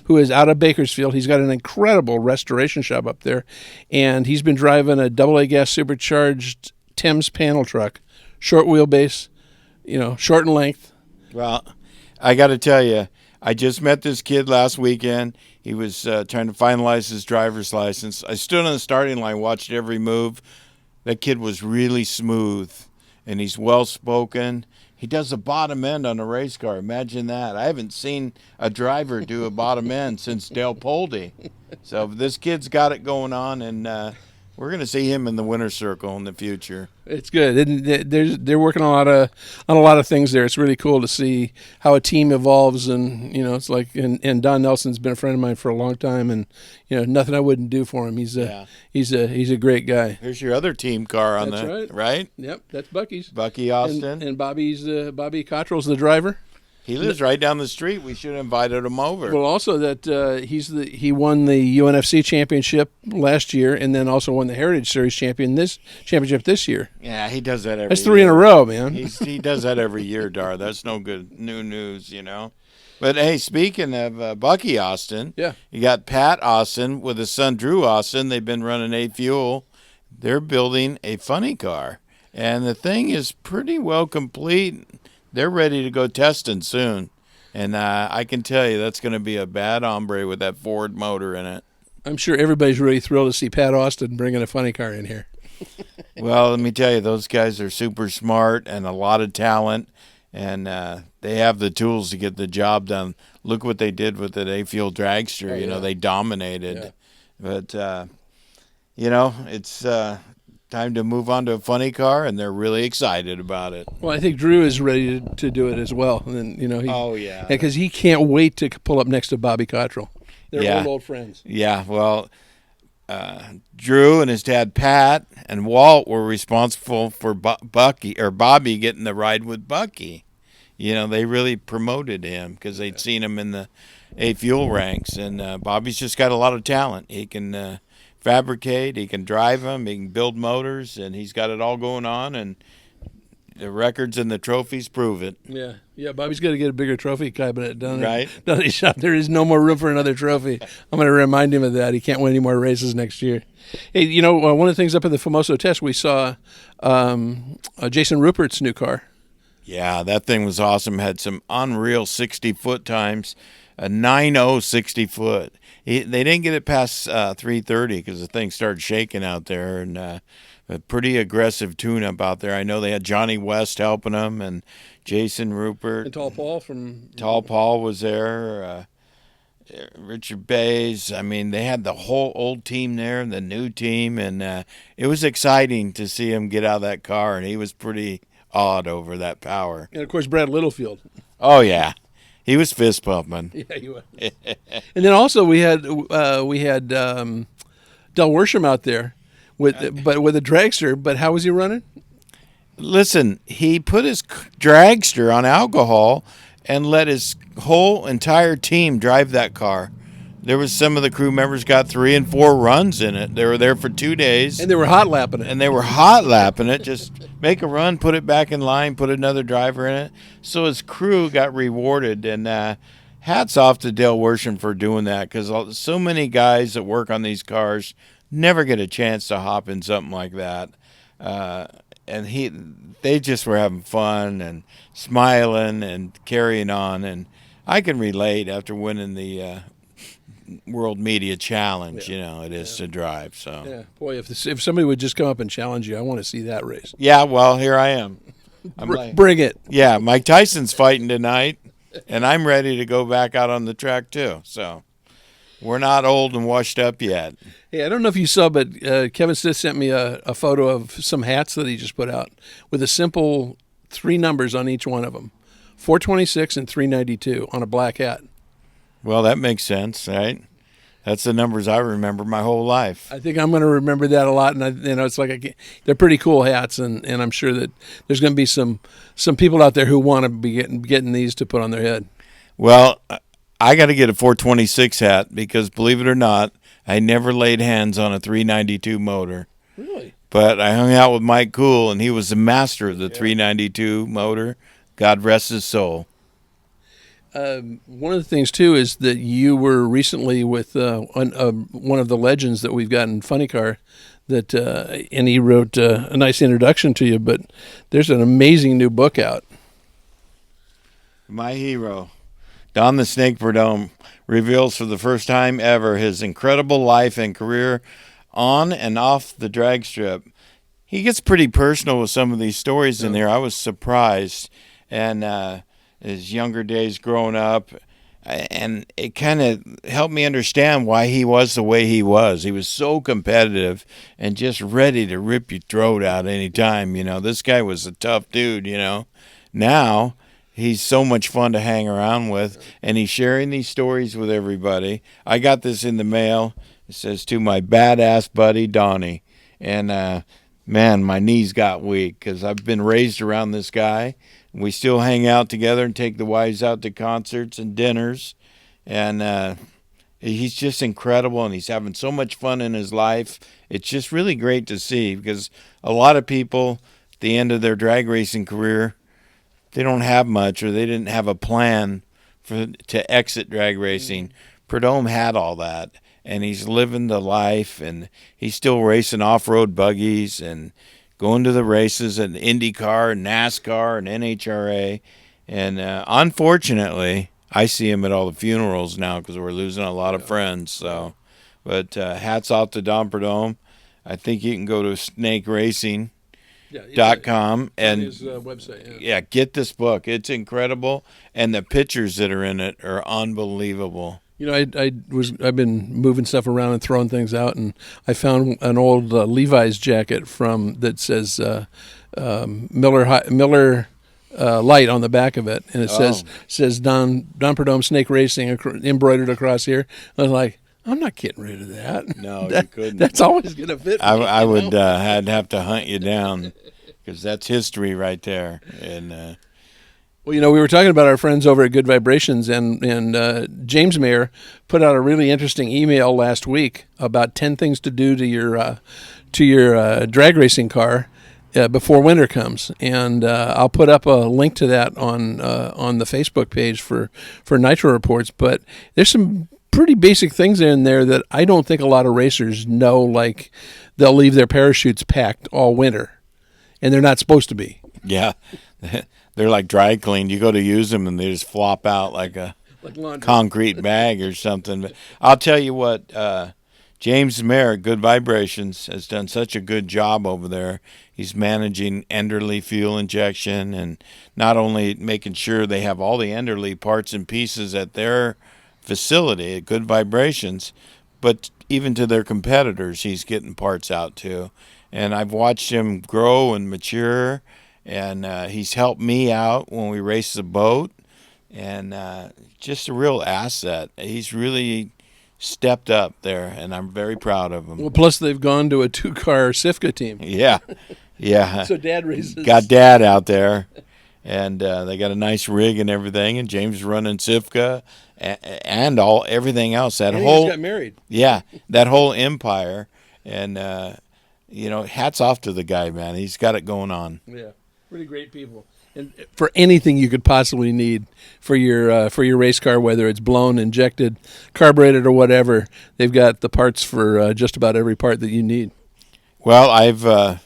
who is out of Bakersfield. He's got an incredible restoration shop up there, and he's been driving a AA gas supercharged Thames panel truck, short wheelbase, short in length. Well, I got to tell you, I just met this kid last weekend. He was trying to finalize his driver's license. I stood on the starting line, watched every move. That kid was really smooth, and he's well-spoken. He does a bottom end on a race car. Imagine that. I haven't seen a driver do a bottom end since Dale Poldy. So this kid's got it going on, and we're We're going to see him in the winner's circle in the future. It's good. They're working on a lot of things there. It's really cool to see how a team evolves, and it's like and Don Nelson's been a friend of mine for a long time, and nothing I wouldn't do for him. He's a great guy. Here's your other team car on That's right? Yep, that's Bucky's. Bucky Austin. And Bobby Cottrell's the driver. He lives right down the street. We should have invited him over. Well, also that he won the UNFC championship last year, and then also won the Heritage Series championship this year. Yeah, he does that every year. That's 3 in a row, man. He does that every year, Dar. That's no good new news, But, hey, speaking of Bucky Austin, yeah, you got Pat Austin with his son Drew Austin. They've been running A-Fuel. They're building a funny car, and the thing is pretty well complete. They're ready to go testing soon, and I can tell you that's going to be a bad hombre with that Ford motor in it. I'm sure everybody's really thrilled to see Pat Austin bringing a funny car in here. Well, let me tell you, those guys are super smart and a lot of talent, and they have the tools to get the job done. Look what they did with the A-Fuel dragster. Oh, yeah. They dominated. Yeah. But, it's time to move on to a funny car, and they're really excited about it. Well, I think Drew is ready to do it as well. And Oh, yeah. Because he can't wait to pull up next to Bobby Cottrell. They're Yeah. old friends. Yeah, well, Drew and his dad Pat and Walt were responsible for Bobby getting the ride with Bucky. They really promoted him because they'd seen him in the A-Fuel ranks, and Bobby's just got a lot of talent. He can fabricate, he can drive them, he can build motors, and he's got it all going on, and the records and the trophies prove it. Yeah. Bobby's got to get a bigger trophy cabinet done. Right. Down at his shop. There is no more room for another trophy. I'm going to remind him of that. He can't win any more races next year. Hey, one of the things up at the Famoso test, we saw Jason Rupert's new car. Yeah, that thing was awesome. Had some unreal 60-foot times, a 9.0 60-foot. They didn't get it past 330 because the thing started shaking out there, and a pretty aggressive tune-up out there. I know they had Johnny West helping them, and Jason Rupert. And Tall Paul was there. Richard Bays. I mean, they had the whole old team there and the new team, and it was exciting to see him get out of that car, and he was pretty awed over that power. And, of course, Brad Littlefield. Oh, yeah. He was fist pumping. Yeah, he was. And then also we had Del Worsham out there with a dragster. But how was he running? Listen, he put his dragster on alcohol and let his whole entire team drive that car. There was some of the crew members got 3 and 4 runs in it. They were there for 2 days. And they were hot lapping it. Just make a run, put it back in line, put another driver in it. So his crew got rewarded. And hats off to Dale Worsham for doing that, because so many guys that work on these cars never get a chance to hop in something like that. And they just were having fun and smiling and carrying on. And I can relate after winning the World Media Challenge. It is to drive. So yeah, boy, if somebody would just come up and challenge you, I want to see that race. Yeah, well, here I am. Bring it. Yeah, Mike Tyson's fighting tonight, and I'm ready to go back out on the track too. So we're not old and washed up yet. Hey, I don't know if you saw, but Kevin Smith sent me a photo of some hats that he just put out with a simple 3 numbers on each one of them, 426 and 392 on a black hat. Well, that makes sense, right? That's the numbers I remember my whole life. I think I'm going to remember that a lot, and it's like they're pretty cool hats, and I'm sure that there's going to be some people out there who want to be getting these to put on their head. Well, I got to get a 426 hat because, believe it or not, I never laid hands on a 392 motor. Really? But I hung out with Mike Cool, and he was the master of the 392 motor. God rest his soul. One of the things, too, is that you were recently with one of the legends that we've got in Funny Car, and he wrote a nice introduction to you, but there's an amazing new book out. My hero, Don the Snake Perdome, reveals for the first time ever his incredible life and career on and off the drag strip. He gets pretty personal with some of these stories in there. I was surprised. And his younger days growing up, and it kind of helped me understand why he was the way he was. He was so competitive and just ready to rip your throat out any time. This guy was a tough dude. Now he's so much fun to hang around with, and he's sharing these stories with everybody. I got this in the mail. It says, to my badass buddy Donnie, and man, my knees got weak because I've been raised around this guy. We still hang out together and take the wives out to concerts and dinners. And he's just incredible, and he's having so much fun in his life. It's just really great to see, because a lot of people at the end of their drag racing career, they don't have much, or they didn't have a plan to exit drag racing. Prudhomme had all that, and he's living the life, and he's still racing off-road buggies and going to the races and IndyCar and NASCAR and NHRA. And unfortunately, I see him at all the funerals now because we're losing a lot of friends. So, but hats off to Don Prudhomme. I think you can go to snakeracing.com and his website. Yeah, get this book. It's incredible, and the pictures that are in it are unbelievable. I've been moving stuff around and throwing things out, and I found an old Levi's jacket that says Miller Light on the back of it, and it says Don Prudhomme Snake Racing embroidered across here. I was like, I'm not getting rid of that. No, you couldn't. That's always going to fit me. I would I'd have to hunt you down, because that's history right there. And well, we were talking about our friends over at Good Vibrations, and James Mayer put out a really interesting email last week about 10 things to do to your drag racing car before winter comes, and I'll put up a link to that on the Facebook page for Nitro Reports. But there's some pretty basic things in there that I don't think a lot of racers know, like they'll leave their parachutes packed all winter, and they're not supposed to be. Yeah. They're like dry cleaned. You go to use them, and they just flop out like a concrete bag or something. But I'll tell you what, James Mayer, Good Vibrations, has done such a good job over there. He's managing Enderley fuel injection, and not only making sure they have all the Enderley parts and pieces at their facility at Good Vibrations, but even to their competitors, he's getting parts out too. And I've watched him grow and mature. And he's helped me out when we race the boat, and just a real asset. He's really stepped up there, and I'm very proud of him. Well, plus they've gone to a 2-car SIFCA team. Yeah. So Dad races. Got Dad out there, and they got a nice rig and everything, and James is running SIFCA and everything else. He just got married. Yeah, that whole empire, and hats off to the guy, man. He's got it going on. Yeah. Pretty great people, and for anything you could possibly need for your race car, whether it's blown, injected, carbureted, or whatever, they've got the parts for just about every part that you need. Well, I've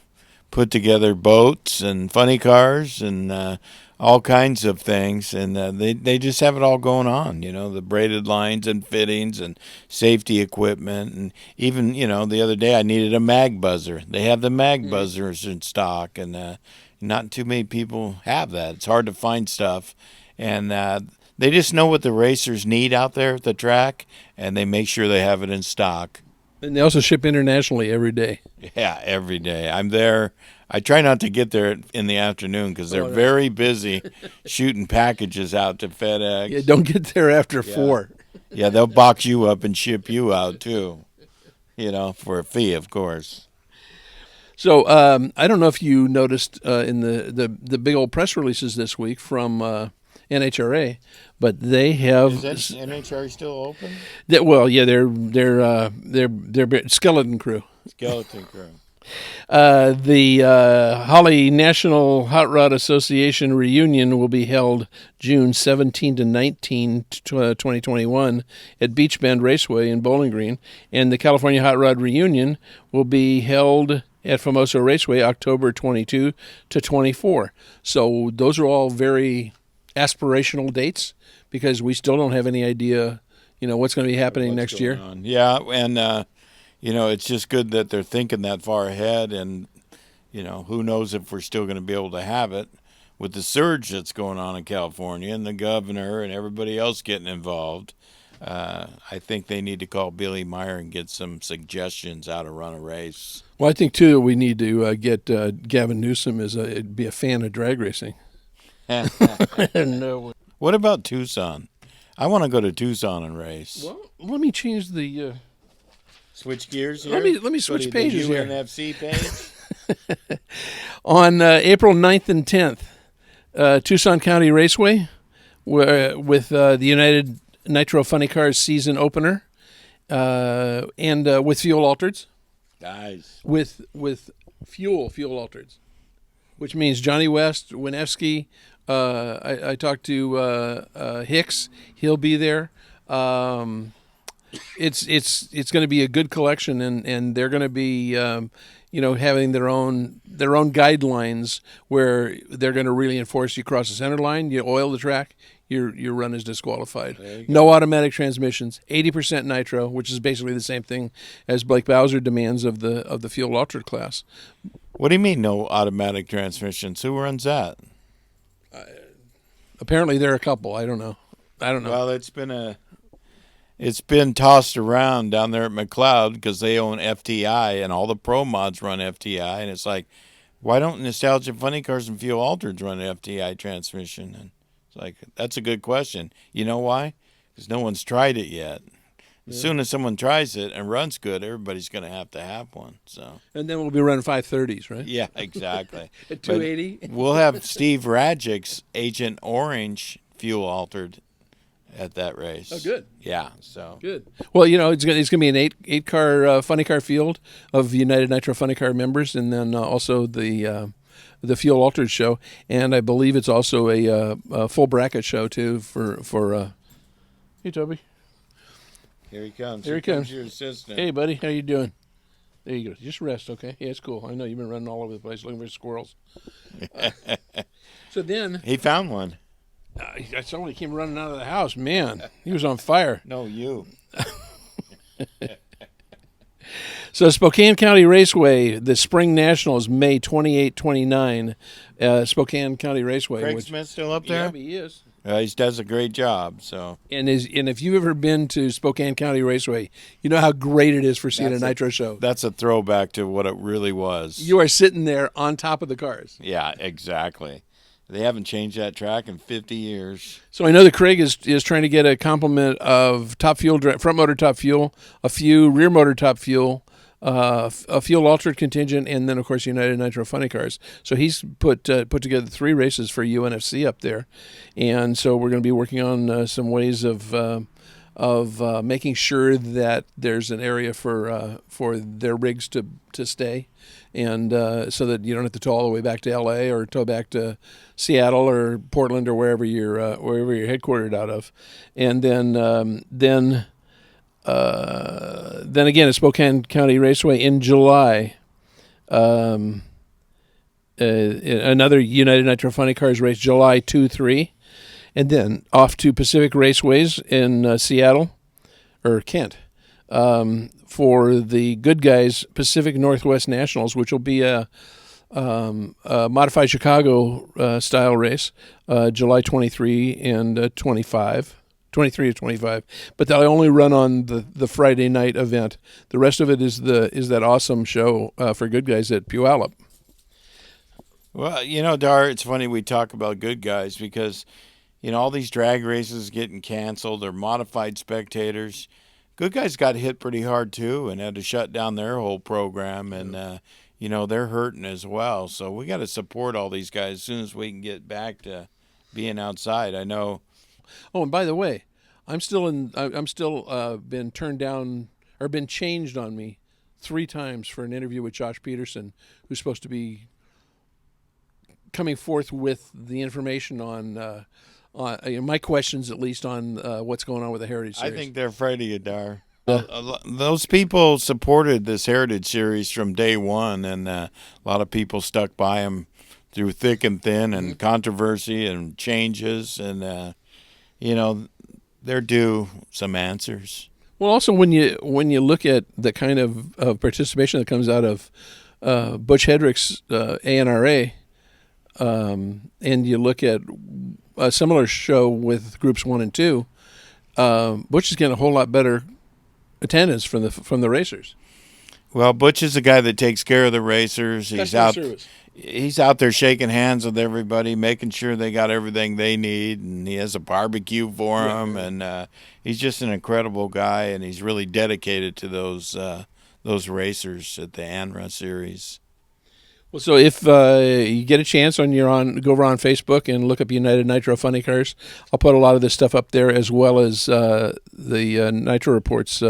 put together boats and funny cars and all kinds of things, and they just have it all going on. The braided lines and fittings and safety equipment, and even the other day I needed a mag buzzer. They have the mag buzzers in stock, and not too many people have that. It's hard to find stuff, and they just know what the racers need out there at the track, and they make sure they have it in stock. And they also ship internationally every day. Yeah, every day. I'm there. I try not to get there in the afternoon because they're very busy shooting packages out to FedEx. Yeah, don't get there after 4. Yeah, they'll box you up and ship you out too, for a fee, of course. So I don't know if you noticed in the big old press releases this week from NHRA, but they have. Is that NHRA still open? They're Skeleton Crew. Skeleton Crew. The Holly National Hot Rod Association reunion will be held June 17 to 19, 2021 at Beach Bend Raceway in Bowling Green, and the California Hot Rod reunion will be held at Famoso Raceway October 22 to 24. So those are all very aspirational dates because we still don't have any idea, what's going to be happening next year. Yeah, and it's just good that they're thinking that far ahead, and who knows if we're still going to be able to have it. with the surge that's going on in California and the governor and everybody else getting involved, I think they need to call Billy Meyer and get some suggestions how to run a race. Well, I think too we need to get Gavin Newsom be a fan of drag racing. No. What about Tucson? I want to go to Tucson and race. Well, let me change the. Switch gears here. Let me switch Go to pages the here. UNFC page. On April 9th and 10th, Tucson County Raceway, with the United Nitro Funny Cars season opener, and with fuel altereds. Guys. With fuel altereds, which means Johnny West, Winefsky. I talked to Hicks. He'll be there. It's going to be a good collection, and they're going to be having their own guidelines where they're going to really enforce you cross the center line, you oil the track, your run is disqualified. No automatic transmissions, 80% nitro, which is basically the same thing as Blake Bowser demands of the fuel altered class. What do you mean no automatic transmissions? Who runs that? Apparently there are a couple. I don't know. Well, it's been tossed around down there at McLeod because they own FTI and all the pro mods run FTI, and it's like, why don't Nostalgia Funny Cars and Fuel Altereds run an FTI transmission? And it's like, that's a good question. You know why? Because no one's tried it yet. As soon as someone tries it and runs good, everybody's going to have one. So. And then we'll be running 530s, right? Yeah, exactly. At 280. We'll have Steve Radjick's Agent Orange fuel altered at that race. Oh, good. Yeah, so good. Well, it's going to be an eight car funny car field of United Nitro Funny Car members, and then also the fuel altered show, and I believe it's also a full bracket show too for. Hey, Toby. Here he comes. Here he comes. Your assistant. Hey, buddy. How you doing? There you go. Just rest, okay? Yeah, it's cool. I know you've been running all over the place looking for squirrels. So then... He found one. I saw when he came running out of the house. Man, he was on fire. No, you. So Spokane County Raceway, the Spring Nationals, May 28-29. Spokane County Raceway. Craig Smith still up there? Yeah, he is. He does a great job. So, and if you've ever been to Spokane County Raceway, you know how great it is for seeing a nitro show. That's a throwback to what it really was. You are sitting there on top of the cars. Yeah, exactly. They haven't changed that track in 50 years. So I know that Craig is trying to get a complement of top fuel, front motor top fuel, a few rear motor top fuel, a fuel altered contingent, and then of course United Nitro Funny Cars. So he's put together 3 races for UNFC up there, and so we're going to be working on some ways of making sure that there's an area for their rigs to stay, and so that you don't have to tow all the way back to LA or tow back to Seattle or Portland or wherever you're headquartered out of, and then again at Spokane County Raceway in July, another United Nitro Funny Cars race, July 2-3, and then off to Pacific Raceways in Seattle or Kent for the Good Guys Pacific Northwest Nationals, which will be a modified Chicago style race, July 23 and 25. 23 to 25, but they'll only run on the Friday night event. The rest of it is that awesome show for Good Guys at Puyallup. Well, Dar, it's funny we talk about Good Guys because, all these drag races getting canceled or modified spectators. Good Guys got hit pretty hard too and had to shut down their whole program, and they're hurting as well. So we got to support all these guys as soon as we can get back to being outside. I know. Oh, and by the way, I'm still been turned down or been changed on me 3 times for an interview with Josh Peterson, who's supposed to be coming forth with the information on my questions, at least on what's going on with the Heritage Series. I think they're afraid of you, Dar. Those people supported this Heritage Series from day one, and a lot of people stuck by them through thick and thin, and controversy and changes, and they're due some answers. Well, also when you look at the kind of participation that comes out of Butch Hedrick's ANRA, and you look at a similar show with groups 1 and 2, Butch is getting a whole lot better attendance from the racers. Well, Butch is the guy that takes care of the racers. Customer service. He's out there shaking hands with everybody, making sure they got everything they need, and he has a barbecue for them. And he's just an incredible guy, and he's really dedicated to those racers at the ANRA series. Well, so if you get a chance go over on Facebook and look up United Nitro Funny Cars. I'll put a lot of this stuff up there, as well as the Nitro Reports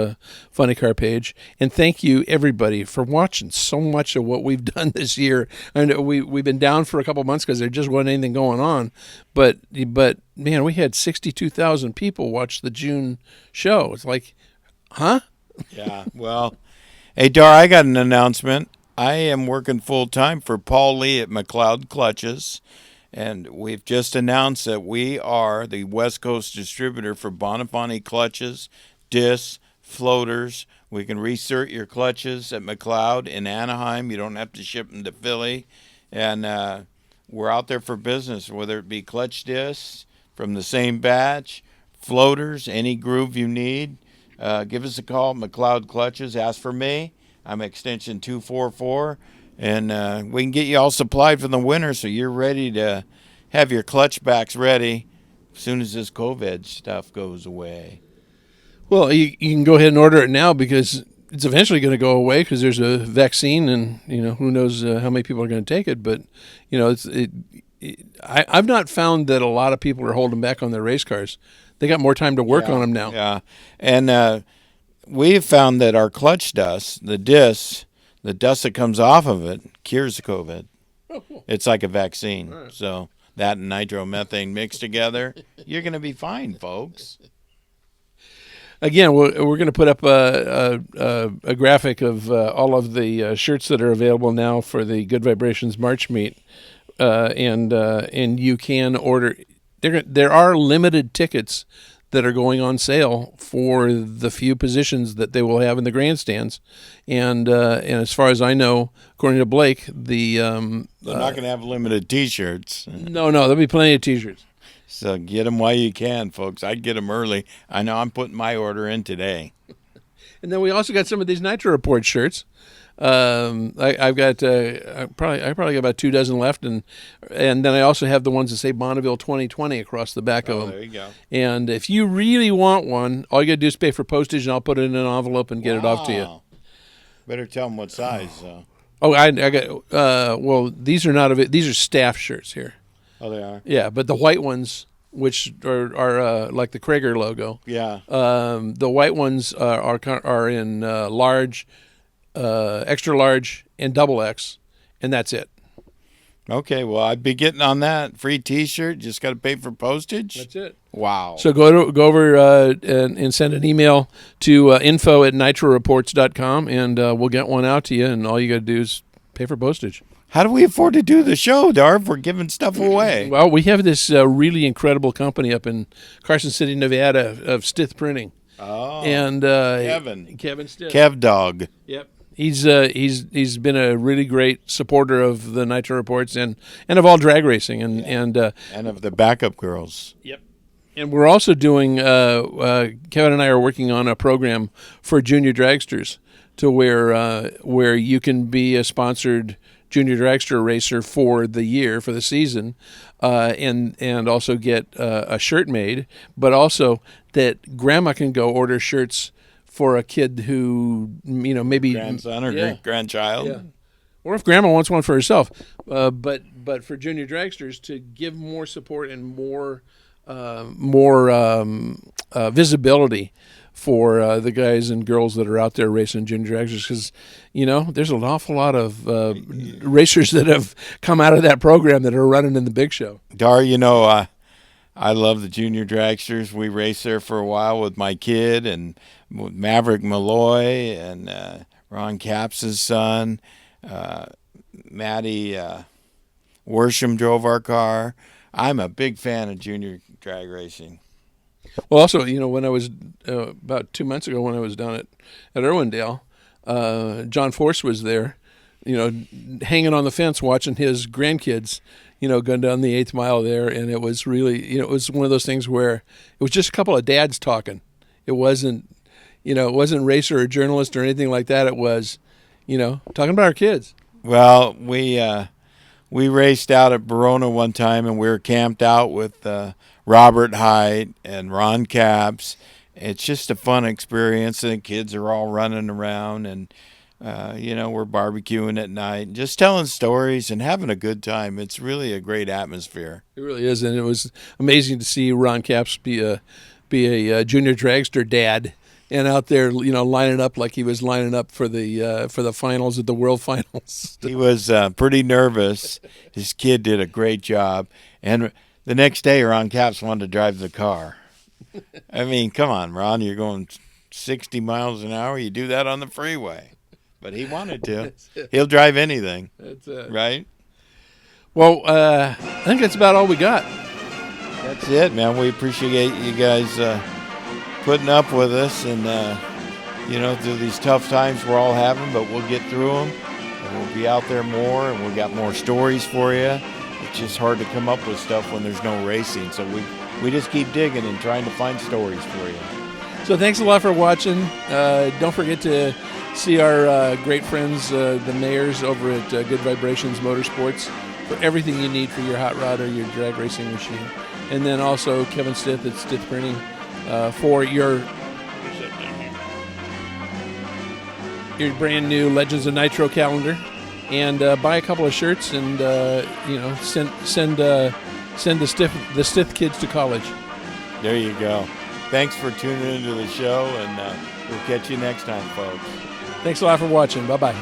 Funny Car page. And thank you, everybody, for watching so much of what we've done this year. And we've been down for a couple months because there just wasn't anything going on. But man, we had 62,000 people watch the June show. It's like, huh? Yeah, well, hey, Dar, I got an announcement. I am working full-time for Paul Lee at McLeod Clutches, and we've just announced that we are the West Coast distributor for Bonifanti clutches, discs, floaters. We can reinsert your clutches at McLeod in Anaheim. You don't have to ship them to Philly. And we're out there for business, whether it be clutch discs from the same batch, floaters, any groove you need. Give us a call, McLeod Clutches. Ask for me. I'm extension 244, and we can get you all supplied for the winter so you're ready to have your clutch backs ready as soon as this COVID stuff goes away. Well, you can go ahead and order it now because it's eventually going to go away because there's a vaccine, and who knows how many people are going to take it. But I've not found that a lot of people are holding back on their race cars. They got more time to work on them now. Yeah, and we've found that our clutch dust, the dust that comes off of it, cures the COVID. Oh, cool. It's like a vaccine. All right. So that and nitromethane mixed together, you're going to be fine, folks. Again, we're going to put up a graphic of all of the shirts that are available now for the Good Vibrations March meet, and you can order. There are limited tickets that are going on sale for the few positions that they will have in the grandstands, and as far as I know, according to Blake, they're not going to have limited T-shirts. No, there'll be plenty of T-shirts. So get them while you can, folks. I'd get them early. I know I'm putting my order in today. And then we also got some of these Nitro Report shirts. I've got I probably got about 2 dozen left, and then I also have the ones that say Bonneville 2020 across the back of them. There you go. And if you really want one, all you got to do is pay for postage, and I'll put it in an envelope and get it off to you. Better tell them what size. Oh, I got. Well, these are not of it. These are staff shirts here. Oh, they are. Yeah, but the white ones, which are like the Krager logo. Yeah. The white ones are in large. Extra large and double X, and that's it. Okay, well, I'd be getting on that. Free T-shirt, just got to pay for postage. That's it. Wow. So go over and send an email to info@nitroreports.com, and we'll get one out to you, and all you got to do is pay for postage. How do we afford to do the show, Darv? We're giving stuff away. Well, we have this really incredible company up in Carson City, Nevada, of Stith Printing. Oh, and Kevin Stith. Kev Dog. Yep. He's been a really great supporter of the Nitro Reports and of all drag racing and of the backup girls. Yep. And we're also doing Kevin and I are working on a program for junior dragsters to where you can be a sponsored junior dragster racer for the year, for the season, and also get a shirt made, but also that grandma can go order shirts for a kid who, maybe grandson or grandchild. Yeah. Or if grandma wants one for herself. But for junior dragsters to give more support and more visibility for the guys and girls that are out there racing junior dragsters, because there's an awful lot of racers that have come out of that program that are running in the big show. Dar, I love the junior dragsters. We raced there for a while with my kid and with Maverick Malloy and Ron Capps' son. Matty Worsham drove our car. I'm a big fan of junior drag racing. Well, also, when I was about 2 months ago when I was down at Irwindale, John Force was there, hanging on the fence watching his grandkids, going down the 8th mile there, and it was really, it was one of those things where it was just a couple of dads talking. It wasn't, it wasn't racer or journalist or anything like that. It was, talking about our kids. Well, we raced out at Verona one time, and we were camped out with Robert Hyde and Ron Capps. It's just a fun experience, and the kids are all running around, and we're barbecuing at night, and just telling stories and having a good time. It's really a great atmosphere. It really is, and it was amazing to see Ron Capps be a junior dragster dad, and out there, lining up like he was lining up for the finals at the World Finals. He was pretty nervous. His kid did a great job, and the next day, Ron Capps wanted to drive the car. I mean, come on, Ron, you're going 60 miles an hour. You do that on the freeway. But he wanted to. He'll drive anything. That's it. Right? Well, I think that's about all we got. That's it, man. We appreciate you guys putting up with us and, through these tough times we're all having, but we'll get through them. And we'll be out there more, and we've got more stories for you. It's just hard to come up with stuff when there's no racing. So we just keep digging and trying to find stories for you. So thanks a lot for watching. Don't forget to see our great friends, the Mayors over at Good Vibrations Motorsports, for everything you need for your hot rod or your drag racing machine. And then also Kevin Stith at Stith Printing for your brand new Legends of Nitro calendar. And buy a couple of shirts and send the Stith kids to college. There you go. Thanks for tuning into the show, and we'll catch you next time, folks. Thanks a lot for watching. Bye-bye.